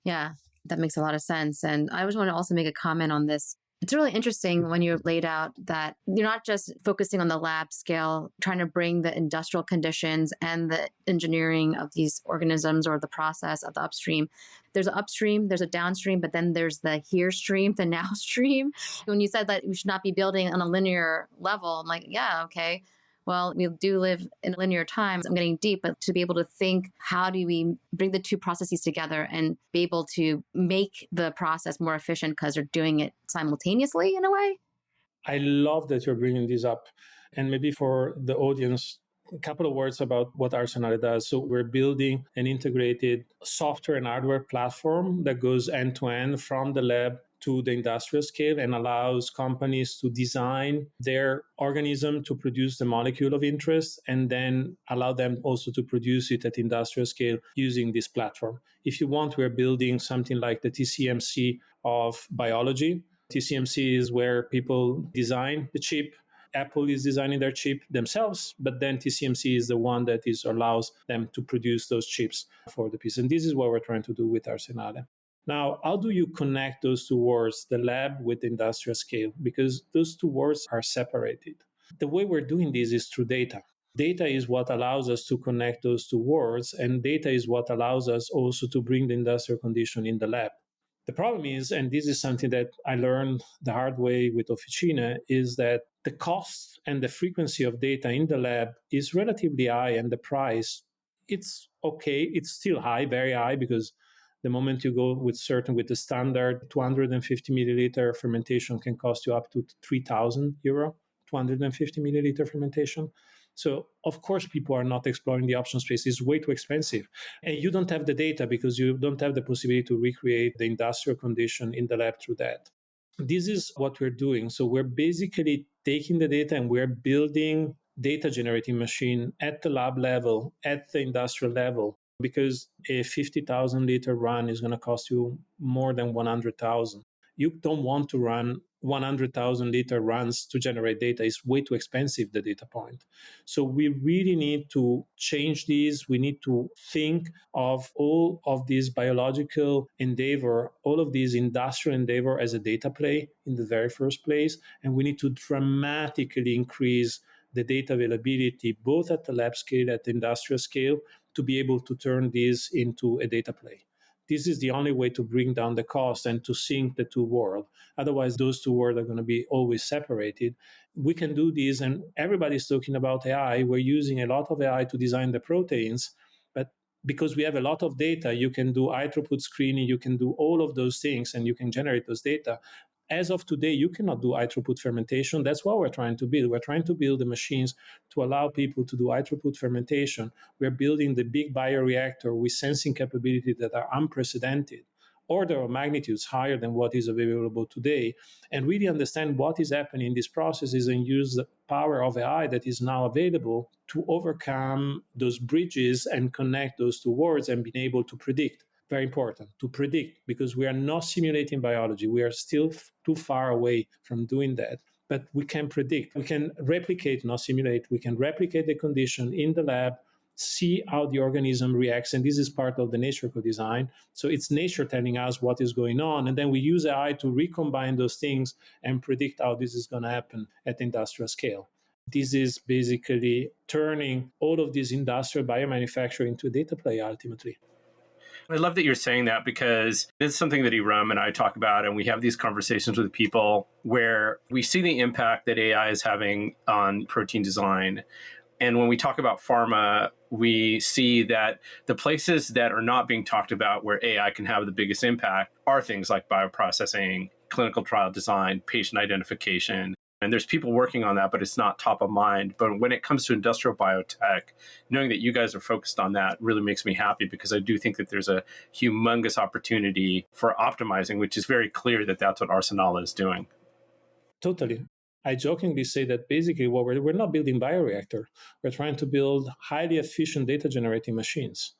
Yeah, that makes a lot of sense. And I just want to also make a comment on this. It's really interesting when you're laid out that you're not just focusing on the lab scale, trying to bring the industrial conditions and the engineering of these organisms or the process of the upstream. There's an upstream, there's a downstream, but then there's the here stream, the now stream. When you said that we should not be building on a linear level, I'm like, yeah, okay. Well, we do live in linear times. I'm getting deep, but to be able to think, how do we bring the two processes together and be able to make the process more efficient because they're doing it simultaneously in a way? I love that you're bringing this up. And maybe for the audience, a couple of words about what Arsenale does. So we're building an integrated software and hardware platform that goes end to end from the lab to the industrial scale and allows companies to design their organism to produce the molecule of interest and then allow them also to produce it at industrial scale using this platform. If you want, we're building something like the TCMC of biology. TCMC is where people design the chip. Apple is designing their chip themselves, but then TCMC is the one that allows them to produce those chips for the piece. And this is what we're trying to do with Arsenale. Now, how do you connect those two worlds, the lab with the industrial scale? Because those two worlds are separated. The way we're doing this is through data. Data is what allows us to connect those two worlds, and data is what allows us also to bring the industrial condition in the lab. The problem is, and this is something that I learned the hard way with Officina, is that the cost and the frequency of data in the lab is relatively high, and the price, it's okay. It's still high, very high, because the moment you go with the standard 250 milliliter fermentation can cost you up to €3,000, 250 milliliter fermentation. So, of course, people are not exploring the option space. It's way too expensive. And you don't have the data because you don't have the possibility to recreate the industrial condition in the lab through that. This is what we're doing. So we're basically taking the data and we're building data generating machine at the lab level, at the industrial level, because a 50,000 liter run is going to cost you more than 100,000. You don't want to run 100,000 liter runs to generate data. It's way too expensive, the data point. So we really need to change these. We need to think of all of these biological endeavor, all of these industrial endeavor as a data play in the very first place. And we need to dramatically increase the data availability, both at the lab scale, at the industrial scale, to be able to turn this into a data play. This is the only way to bring down the cost and to sync the two worlds. Otherwise, those two worlds are going to be always separated. We can do this, and everybody's talking about AI. We're using a lot of AI to design the proteins, but because we have a lot of data, you can do high throughput screening, you can do all of those things, and you can generate those data. As of today, you cannot do high throughput fermentation. That's what we're trying to build. We're trying to build the machines to allow people to do high throughput fermentation. We're building the big bioreactor with sensing capabilities that are unprecedented, order of magnitudes higher than what is available today, and really understand what is happening in these processes and use the power of AI that is now available to overcome those bridges and connect those two worlds and being able to predict. Very important to predict, because we are not simulating biology. We are still too far away from doing that. But we can predict, we can replicate, not simulate. We can replicate the condition in the lab, see how the organism reacts. And this is part of the nature co-design. So it's nature telling us what is going on. And then we use AI to recombine those things and predict how this is going to happen at industrial scale. This is basically turning all of this industrial biomanufacturing into a data play ultimately. I love that you're saying that, because it's something that Erum and I talk about, and we have these conversations with people where we see the impact that AI is having on protein design. And when we talk about pharma, we see that the places that are not being talked about where AI can have the biggest impact are things like bioprocessing, clinical trial design, patient identification. And there's people working on that, but it's not top of mind. But when it comes to industrial biotech, knowing that you guys are focused on that really makes me happy, because I do think that there's a humongous opportunity for optimizing, which is very clear that that's what Arsenale is doing. Totally. I jokingly say that basically what we're not building bioreactor. We're trying to build highly efficient data generating machines.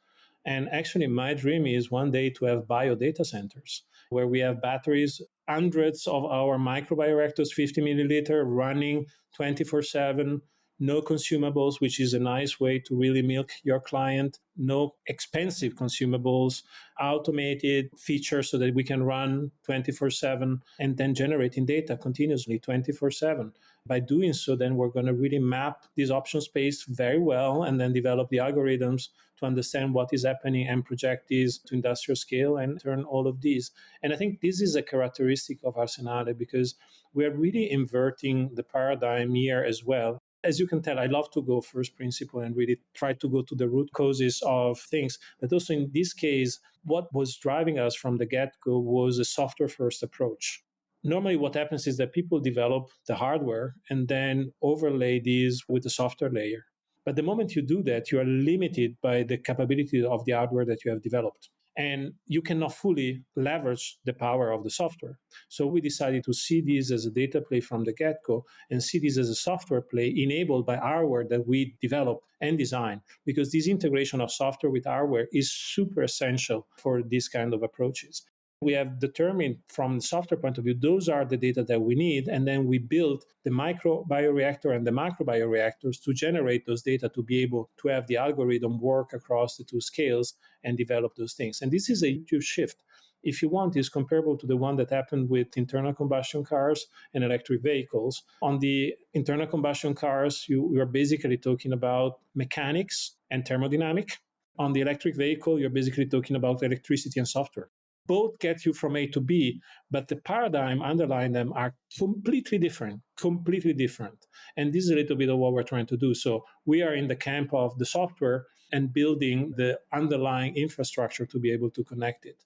And actually, my dream is one day to have bio data centers where we have batteries, hundreds of our microbioreactors, 50 milliliter, running 24/7, no consumables, which is a nice way to really milk your client, no expensive consumables, automated features so that we can run 24/7 and then generating data continuously 24/7. By doing so, then we're going to really map this option space very well and then develop the algorithms to understand what is happening and project these to industrial scale and turn all of these. And I think this is a characteristic of Arsenale because we are really inverting the paradigm here as well. As you can tell, I love to go first principle and really try to go to the root causes of things. But also in this case, what was driving us from the get-go was a software first approach. Normally what happens is that people develop the hardware and then overlay these with the software layer. But the moment you do that, you are limited by the capability of the hardware that you have developed. And you cannot fully leverage the power of the software. So we decided to see this as a data play from the get-go and see this as a software play enabled by hardware that we develop and design, because this integration of software with hardware is super essential for these kind of approaches. We have determined from the software point of view, those are the data that we need. And then we build the micro bioreactor and the macro bioreactors to generate those data to be able to have the algorithm work across the two scales and develop those things. And this is a huge shift. If you want, is comparable to the one that happened with internal combustion cars and electric vehicles. On the internal combustion cars, you are basically talking about mechanics and thermodynamic. On the electric vehicle, you're basically talking about electricity and software. Both get you from A to B, but the paradigm underlying them are completely different, completely different. And this is a little bit of what we're trying to do. So we are in the camp of the software and building the underlying infrastructure to be able to connect it.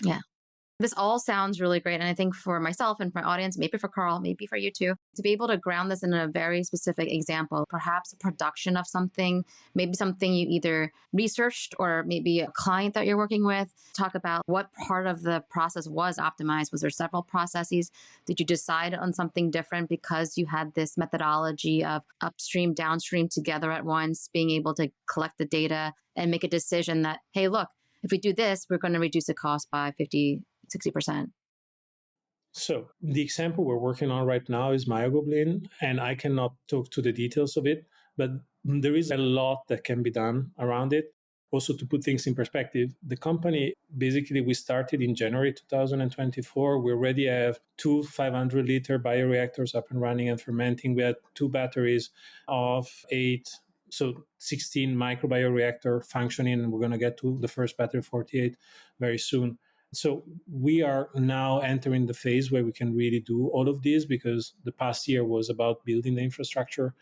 Yeah. This all sounds really great. And I think for myself and for my audience, maybe for Karl, maybe for you too, to be able to ground this in a very specific example, perhaps a production of something, maybe something you either researched or maybe a client that you're working with, talk about what part of the process was optimized. Was there several processes? Did you decide on something different because you had this methodology of upstream, downstream together at once, being able to collect the data and make a decision that, hey, look, if we do this, we're going to reduce the cost by 50-60%. So the example we're working on right now is myoglobin, and I cannot talk to the details of it, but there is a lot that can be done around it. Also, to put things in perspective, the company, basically, we started in January 2024. We already have 2 500-liter bioreactors up and running and fermenting. We had 2 batteries of 8, so 16 microbioreactor functioning, and we're going to get to the first battery 48 very soon. So we are now entering the phase where we can really do all of this, because the past year was about building the infrastructure.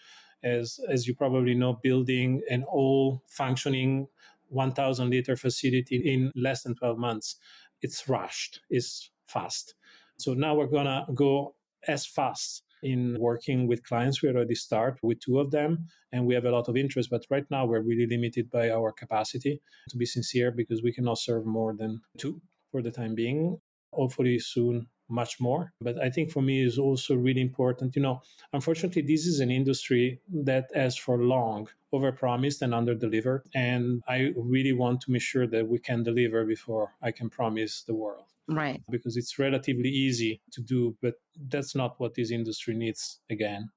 As you probably know, building an all functioning 1,000-liter facility in less than 12 months, it's rushed, it's fast. So now we're going to go as fast in working with clients. We already start with 2 of them, and we have a lot of interest. But right now, we're really limited by our capacity, to be sincere, because we cannot serve more than 2 for the time being. Hopefully soon, much more. But I think for me is also really important. Unfortunately, this is an industry that has for long overpromised and underdelivered. And I really want to make sure that we can deliver before I can promise the world. Right. Because it's relatively easy to do, but that's not what this industry needs again.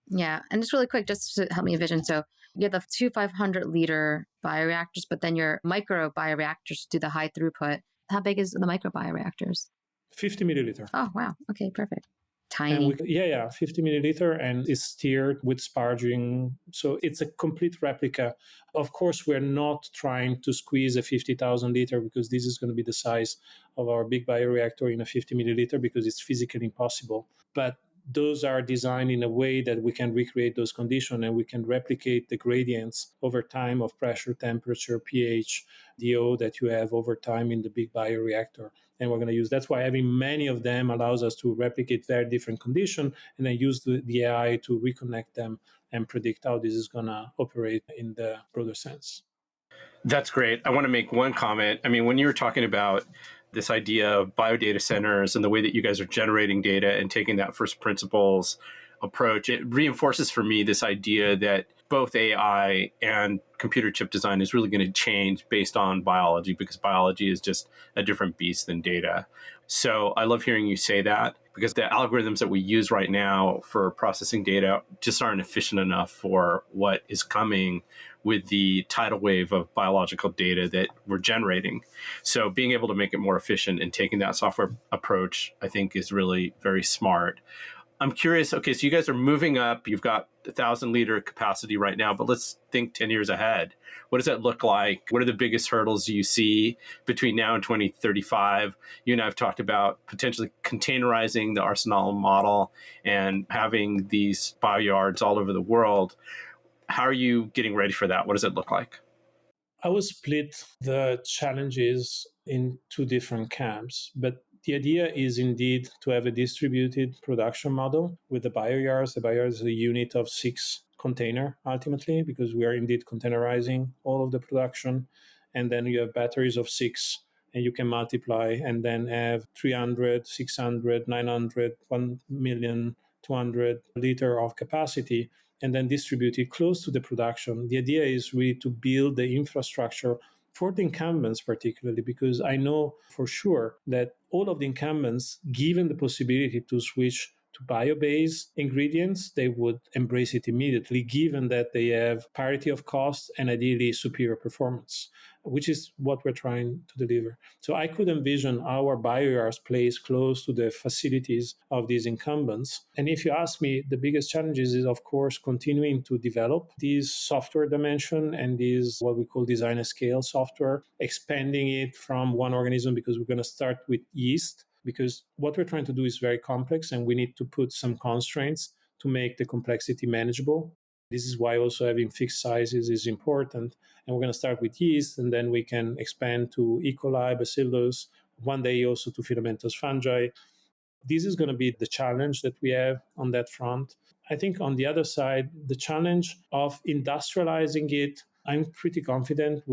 Yeah. And just really quick, just to help me envision. So you have the 2 500-liter bioreactors, but then your micro bioreactors do the high throughput. How big is the micro bioreactors? 50 milliliter. Oh, wow. Okay, perfect. Tiny. And 50 milliliter, and it's steered with sparging. So it's a complete replica. Of course, we're not trying to squeeze a 50,000 liter, because this is going to be the size of our big bioreactor in a 50 milliliter, because it's physically impossible. But those are designed in a way that we can recreate those conditions and we can replicate the gradients over time of pressure, temperature, pH, DO that you have over time in the big bioreactor. And we're going to use, that's why having many of them allows us to replicate very different conditions and then use the AI to reconnect them and predict how this is going to operate in the broader sense. That's great. I want to make one comment. I mean, when you were talking about this idea of biodata centers and the way that you guys are generating data and taking that first principles approach, it reinforces for me this idea that both AI and computer chip design is really going to change based on biology, because biology is just a different beast than data. So I love hearing you say that, because the algorithms that we use right now for processing data just aren't efficient enough for what is coming with the tidal wave of biological data that we're generating. So being able to make it more efficient and taking that software approach, I think, is really very smart. I'm curious, okay, so you guys are moving up. You've got 1,000-liter capacity right now, but let's think 10 years ahead. What does that look like? What are the biggest hurdles you see between now and 2035? You and I have talked about potentially containerizing the Arsenale model and having these BioYards all over the world. How are you getting ready for that? What does it look like? I would split the challenges in two different camps, but the idea is indeed to have a distributed production model with the BioYards. The BioYards is a unit of 6 container ultimately, because we are indeed containerizing all of the production. And then you have batteries of 6, and you can multiply and then have 300, 600, 900, 1 million, 200 liter of capacity, and then distribute it close to the production. The idea is really to build the infrastructure for the incumbents, particularly because I know for sure that all of the incumbents, given the possibility to switch to bio-based ingredients, they would embrace it immediately, given that they have parity of cost and ideally superior performance, which is what we're trying to deliver. So I could envision our BioYards placed close to the facilities of these incumbents. And if you ask me, the biggest challenges is, of course, continuing to develop these software dimension and these what we call design and scale software, expanding it from one organism, because we're going to start with yeast, because what we're trying to do is very complex and we need to put some constraints to make the complexity manageable. This is why also having fixed sizes is important. And we're going to start with yeast, and then we can expand to E. coli, bacillus, one day also to filamentous fungi. This is going to be the challenge that we have on that front. I think on the other side, the challenge of industrializing it, I'm pretty confident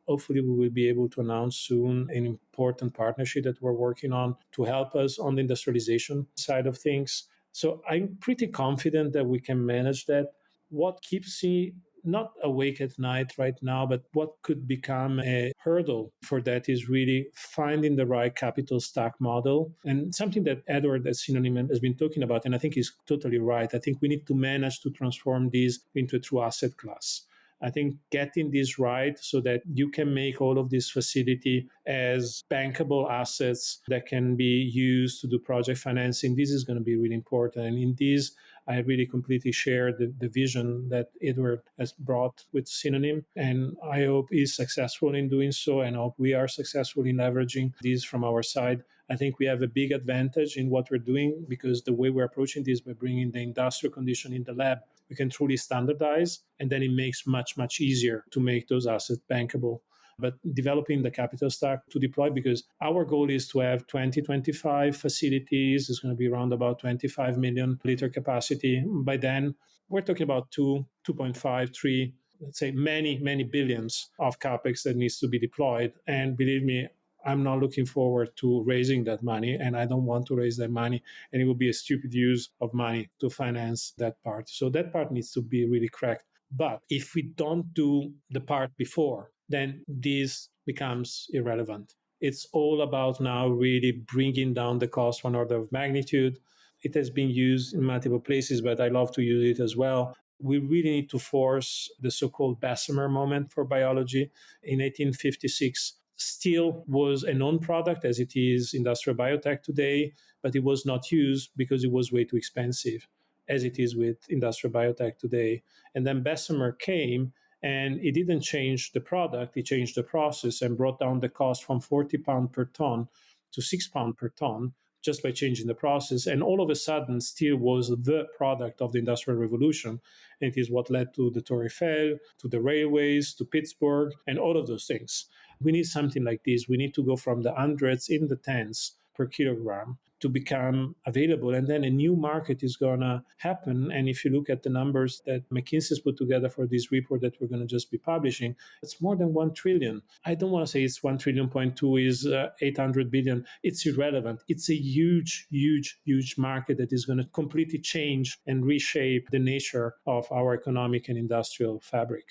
hopefully we will be able to announce soon an important partnership that we're working on to help us on the industrialization side of things. So I'm pretty confident that we can manage that. What keeps me not awake at night right now, but what could become a hurdle for that is really finding the right capital stack model. And something that Edward at Synonym has been talking about, and I think he's totally right. I think we need to manage to transform this into a true asset class. I think getting this right so that you can make all of this facility as bankable assets that can be used to do project financing, this is going to be really important. And in this, I really completely share the vision that Edward has brought with Synonym. And I hope he's successful in doing so, and I hope we are successful in leveraging this from our side. I think we have a big advantage in what we're doing, because the way we're approaching this by bringing the industrial condition in the lab, we can truly standardize, and then it makes much easier to make those assets bankable. But developing the capital stack to deploy, because our goal is to have 2025 facilities. It's going to be around about 25 million liter capacity. By then, we're talking about 2.5, 3, let's say many billions of capex that needs to be deployed. And believe me, I'm not looking forward to raising that money, and I don't want to raise that money. And it would be a stupid use of money to finance that part. So that part needs to be really cracked. But if we don't do the part before, then this becomes irrelevant. It's all about now really bringing down the cost one order of magnitude. It has been used in multiple places, but I love to use it as well. We really need to force the so-called Bessemer moment for biology. In 1856, steel was a known product as it is industrial biotech today, but it was not used because it was way too expensive, as it is with industrial biotech today. And then Bessemer came, and it didn't change the product, it changed the process and brought down the cost from £40 per ton to £6 per ton, just by changing the process. And all of a sudden, steel was the product of the Industrial Revolution. And it is what led to the Torre Eiffel, to the railways, to Pittsburgh, and all of those things. We need something like this. We need to go from the hundreds in the tens per kilogram to become available. And then a new market is going to happen. And if you look at the numbers that McKinsey's put together for this report that we're going to just be publishing, it's more than 1 trillion. I don't want to say it's 1 trillion point two is 800 billion. It's irrelevant. It's a huge, huge, huge market that is going to completely change and reshape the nature of our economic and industrial fabric.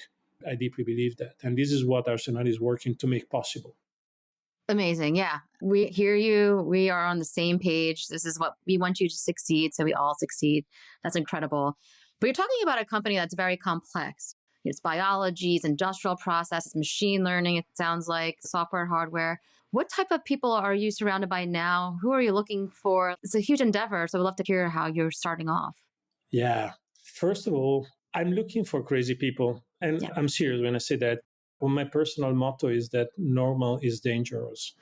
I deeply believe that. And this is what Arsenal is working to make possible. Amazing. Yeah. We hear you. We are on the same page. This is what we want you to succeed, so we all succeed. That's incredible. But you're talking about a company that's very complex. It's biology, it's industrial processes, machine learning, it sounds like, software, hardware. What type of people are you surrounded by now? Who are you looking for? It's a huge endeavor, so we'd love to hear how you're starting off. Yeah. First of all, I'm looking for crazy people. And yeah. I'm serious when I say that. Well, my personal motto is that normal is dangerous.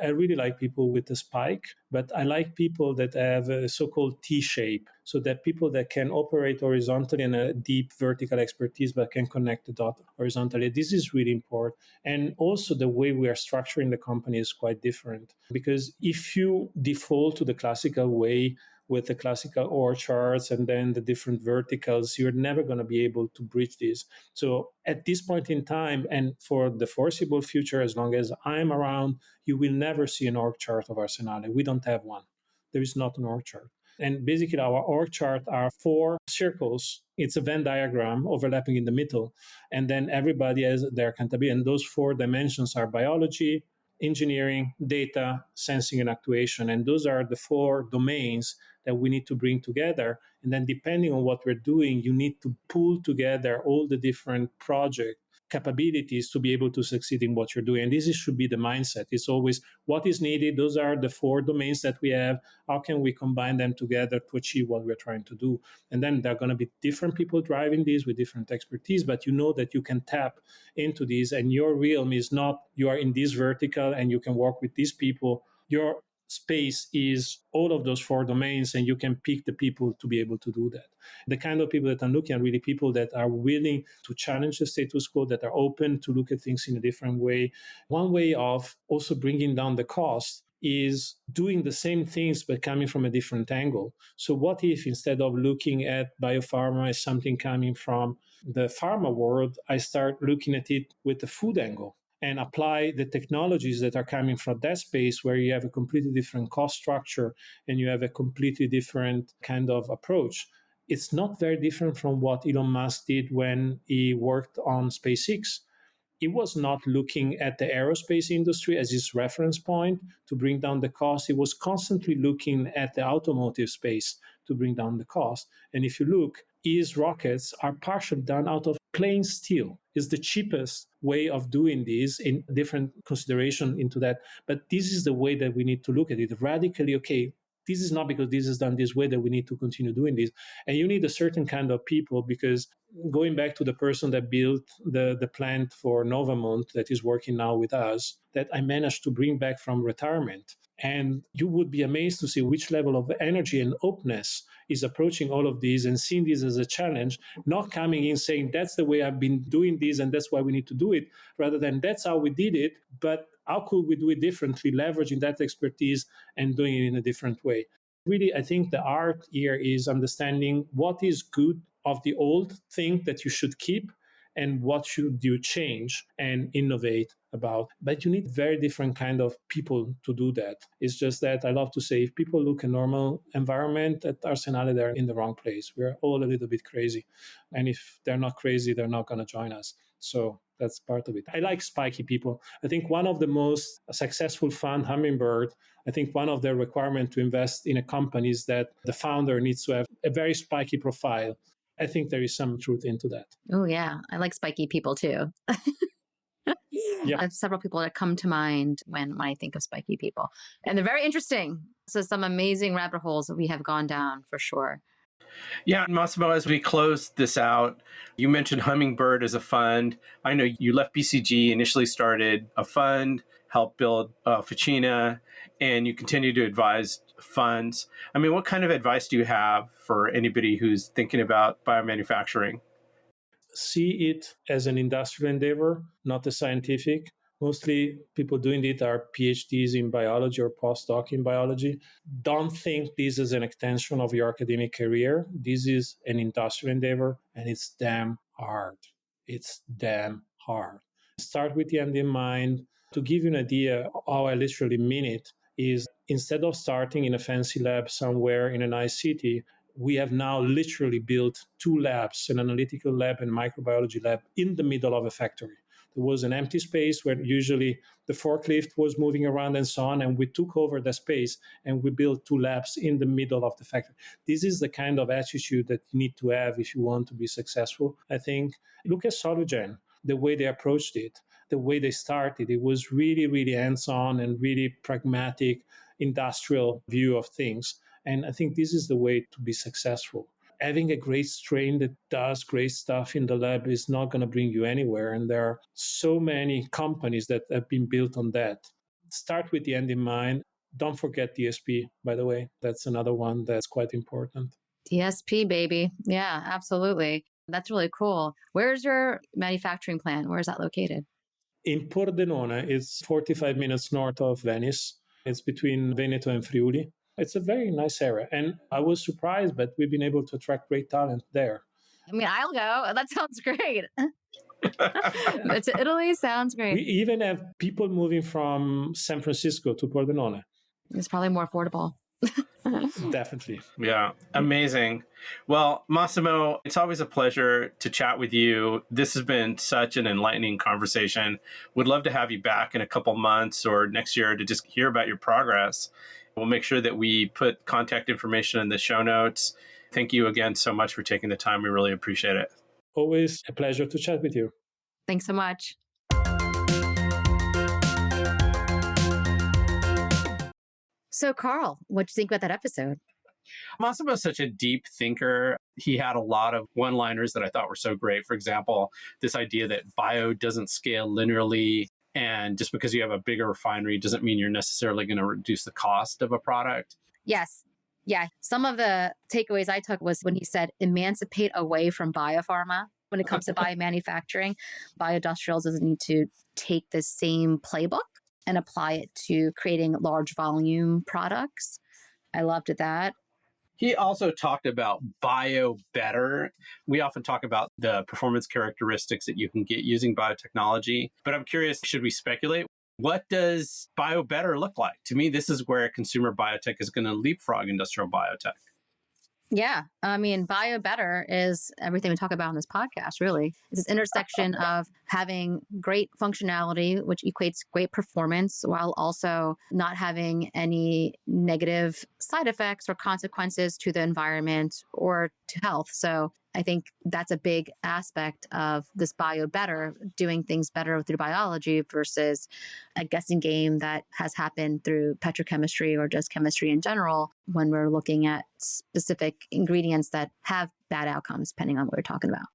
I really like people with a spike, but I like people that have a so-called T-shape, so that people that can operate horizontally in a deep vertical expertise, but can connect the dot horizontally. This is really important. And also the way we are structuring the company is quite different, because if you default to the classical way with the classical org charts and then the different verticals, you're never going to be able to bridge this. So at this point in time, and for the foreseeable future, as long as I'm around, you will never see an org chart of Arsenale. We don't have one. There is not an org chart. And basically our org chart are 4 circles. It's a Venn diagram overlapping in the middle. And then everybody has their accountability. And those 4 dimensions are biology, engineering, data, sensing, and actuation. And those are the 4 domains that we need to bring together. And then depending on what we're doing, you need to pull together all the different project capabilities to be able to succeed in what you're doing. And this should be the mindset. It's always what is needed. Those are the 4 domains that we have. How can we combine them together to achieve what we're trying to do? And then there are going to be different people driving these with different expertise, but you know that you can tap into these, and your realm is not you are in this vertical and you can work with these people. Your space is all of those 4 domains, and you can pick the people to be able to do that. The kind of people that I'm looking at are really people that are willing to challenge the status quo, that are open to look at things in a different way. One way of also bringing down the cost is doing the same things but coming from a different angle. So what if instead of looking at biopharma as something coming from the pharma world, I start looking at it with the food angle and apply the technologies that are coming from that space, where you have a completely different cost structure and you have a completely different kind of approach. It's not very different from what Elon Musk did when he worked on SpaceX. He was not looking at the aerospace industry as his reference point to bring down the cost. He was constantly looking at the automotive space to bring down the cost. And if you look, his rockets are partially done out of plain steel. It's the cheapest way of doing this, in different consideration into that. But this is the way that we need to look at it radically. Okay, this is not because this is done this way that we need to continue doing this. And you need a certain kind of people, because going back to the person that built the plant for Novamont that is working now with us, that I managed to bring back from retirement. And you would be amazed to see which level of energy and openness is approaching all of these and seeing this as a challenge, not coming in saying, that's the way I've been doing this and that's why we need to do it, rather than that's how we did it, but how could we do it differently, leveraging that expertise and doing it in a different way. Really, I think the art here is understanding what is good of the old thing that you should keep and what should you change and innovate about. But you need very different kind of people to do that. It's just that I love to say, if people look a normal environment at Arsenale, they're in the wrong place. We're all a little bit crazy. And if they're not crazy, they're not going to join us. So that's part of it. I like spiky people. I think one of the most successful fund, Hummingbird, I think one of their requirements to invest in a company is that the founder needs to have a very spiky profile. I think there is some truth into that. Oh, yeah. I like spiky people too. Yep. I have several people that come to mind when I think of spiky people. And they're very interesting. So some amazing rabbit holes that we have gone down for sure. Yeah, Massimo, as we close this out, you mentioned Hummingbird as a fund. I know you left BCG, initially started a fund, helped build Ficina, and you continue to advise funds. I mean, what kind of advice do you have for anybody who's thinking about biomanufacturing? See it as an industrial endeavor, not a scientific. Mostly people doing it are PhDs in biology or postdoc in biology. Don't think this is an extension of your academic career. This is an industrial endeavor and it's damn hard. It's damn hard. Start with the end in mind. To give you an idea how I literally mean it is instead of starting in a fancy lab somewhere in a nice city, we have now literally built two labs, an analytical lab and microbiology lab in the middle of a factory. There was an empty space where usually the forklift was moving around and so on, and we took over the space and we built two labs in the middle of the factory. This is the kind of attitude that you need to have if you want to be successful, I think. Look at Solugen, the way they approached it, the way they started. It was really, really hands-on and really pragmatic, industrial view of things. And I think this is the way to be successful. Having a great strain that does great stuff in the lab is not going to bring you anywhere. And there are so many companies that have been built on that. Start with the end in mind. Don't forget DSP, by the way. That's another one that's quite important. DSP, baby. Yeah, absolutely. That's really cool. Where's your manufacturing plant? Where is that located? In Pordenone, it's 45 minutes north of Venice. It's between Veneto and Friuli. It's a very nice area. And I was surprised, but we've been able to attract great talent there. I mean, I'll go. That sounds great. But to Italy sounds great. We even have people moving from San Francisco to Pordenone. It's probably more affordable. Definitely. Yeah, amazing. Well, Massimo, it's always a pleasure to chat with you. This has been such an enlightening conversation. Would love to have you back in a couple months or next year to just hear about your progress. We'll make sure that we put contact information in the show notes. Thank you again so much for taking the time. We really appreciate it. Always a pleasure to chat with you. Thanks so much. So, Karl, what do you think about that episode? Massimo is such a deep thinker. He had a lot of one-liners that I thought were so great. For example, this idea that bio doesn't scale linearly, and just because you have a bigger refinery doesn't mean you're necessarily going to reduce the cost of a product. Yes. Yeah. Some of the takeaways I took was when he said emancipate away from biopharma. When it comes to biomanufacturing, bioindustrials doesn't need to take the same playbook and apply it to creating large volume products. I loved that. He also talked about bio better. We often talk about the performance characteristics that you can get using biotechnology, but I'm curious, should we speculate? What does bio better look like? To me, this is where consumer biotech is going to leapfrog industrial biotech. Yeah. I mean, bio better is everything we talk about in this podcast, really. It's this intersection of having great functionality, which equates great performance, while also not having any negative side effects or consequences to the environment or to health. So I think that's a big aspect of this bio better, doing things better through biology versus a guessing game that has happened through petrochemistry or just chemistry in general when we're looking at specific ingredients that have bad outcomes, depending on what we're talking about.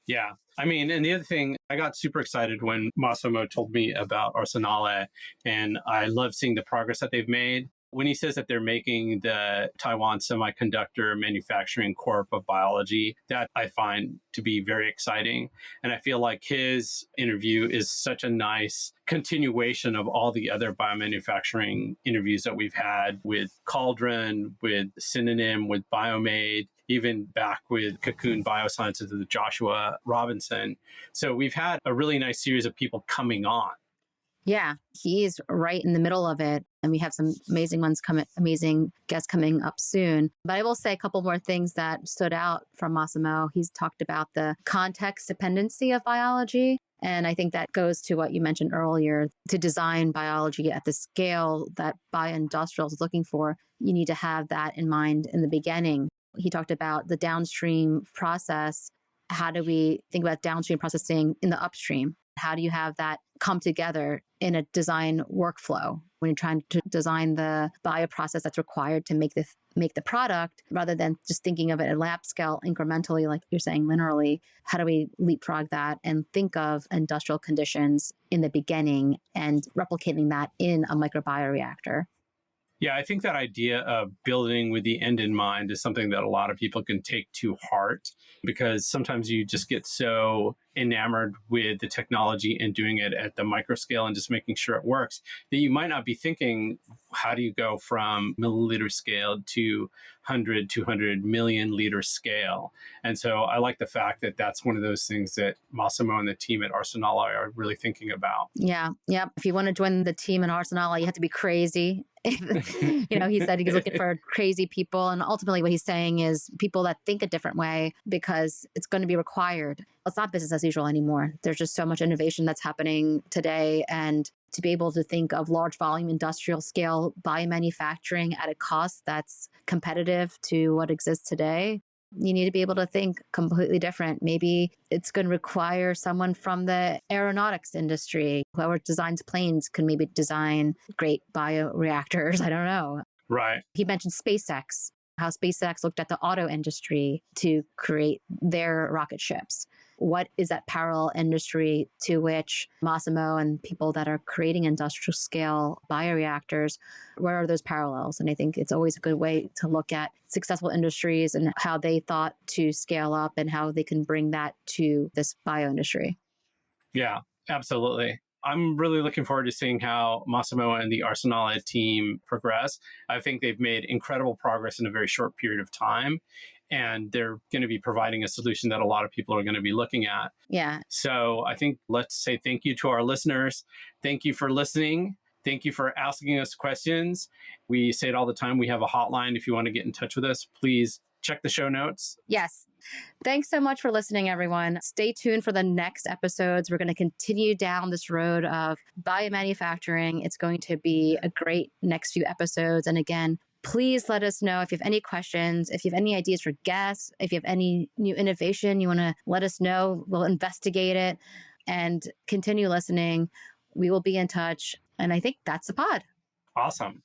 Yeah. I mean, and the other thing, I got super excited when Massimo told me about Arsenale, and I love seeing the progress that they've made. When he says that they're making the Taiwan Semiconductor Manufacturing Corp of Biology, that I find to be very exciting. And I feel like his interview is such a nice continuation of all the other biomanufacturing interviews that we've had with Cauldron, with Synonym, with Biomade, even back with Cocoon Biosciences with Joshua Robinson. So we've had a really nice series of people coming on. Yeah, he's right in the middle of it. And we have some amazing guests coming up soon. But I will say a couple more things that stood out from Massimo. He's talked about the context dependency of biology. And I think that goes to what you mentioned earlier. To design biology at the scale that bioindustrials is looking for, you need to have that in mind in the beginning. He talked about the downstream process. How do we think about downstream processing in the upstream? How do you have that come together in a design workflow when you're trying to design the bioprocess that's required to make the product, rather than just thinking of it at lab scale incrementally, like you're saying, linearly? How do we leapfrog that and think of industrial conditions in the beginning and replicating that in a microbioreactor? Yeah, I think that idea of building with the end in mind is something that a lot of people can take to heart, because sometimes you just get so enamored with the technology and doing it at the micro scale and just making sure it works that you might not be thinking, how do you go from milliliter scale to 100, 200 million liter scale? And so I like the fact that that's one of those things that Massimo and the team at Arsenale are really thinking about. Yeah. Yep. If you want to join the team in Arsenale, you have to be crazy. He said he's looking for crazy people. And ultimately, what he's saying is people that think a different way, because it's going to be required. It's not business as usual anymore. There's just so much innovation that's happening today. And to be able to think of large volume industrial scale biomanufacturing at a cost that's competitive to what exists today, you need to be able to think completely different. Maybe it's going to require someone from the aeronautics industry. Whoever designs planes can maybe design great bioreactors. I don't know. Right. He mentioned SpaceX, how SpaceX looked at the auto industry to create their rocket ships. What is that parallel industry to which Massimo and people that are creating industrial scale bioreactors, where are those parallels? And I think it's always a good way to look at successful industries and how they thought to scale up and how they can bring that to this bio industry. Yeah, absolutely. I'm really looking forward to seeing how Massimo and the Arsenale team progress. I think they've made incredible progress in a very short period of time, and they're going to be providing a solution that a lot of people are going to be looking at. Yeah. So I think let's say thank you to our listeners. Thank you for listening. Thank you for asking us questions. We say it all the time. We have a hotline. If you want to get in touch with us, please check the show notes. Yes. Thanks so much for listening, everyone. Stay tuned for the next episodes. We're going to continue down this road of biomanufacturing. It's going to be a great next few episodes. And again, please let us know if you have any questions, if you have any ideas for guests, if you have any new innovation you want to let us know. We'll investigate it and continue listening. We will be in touch. And I think that's the pod. Awesome.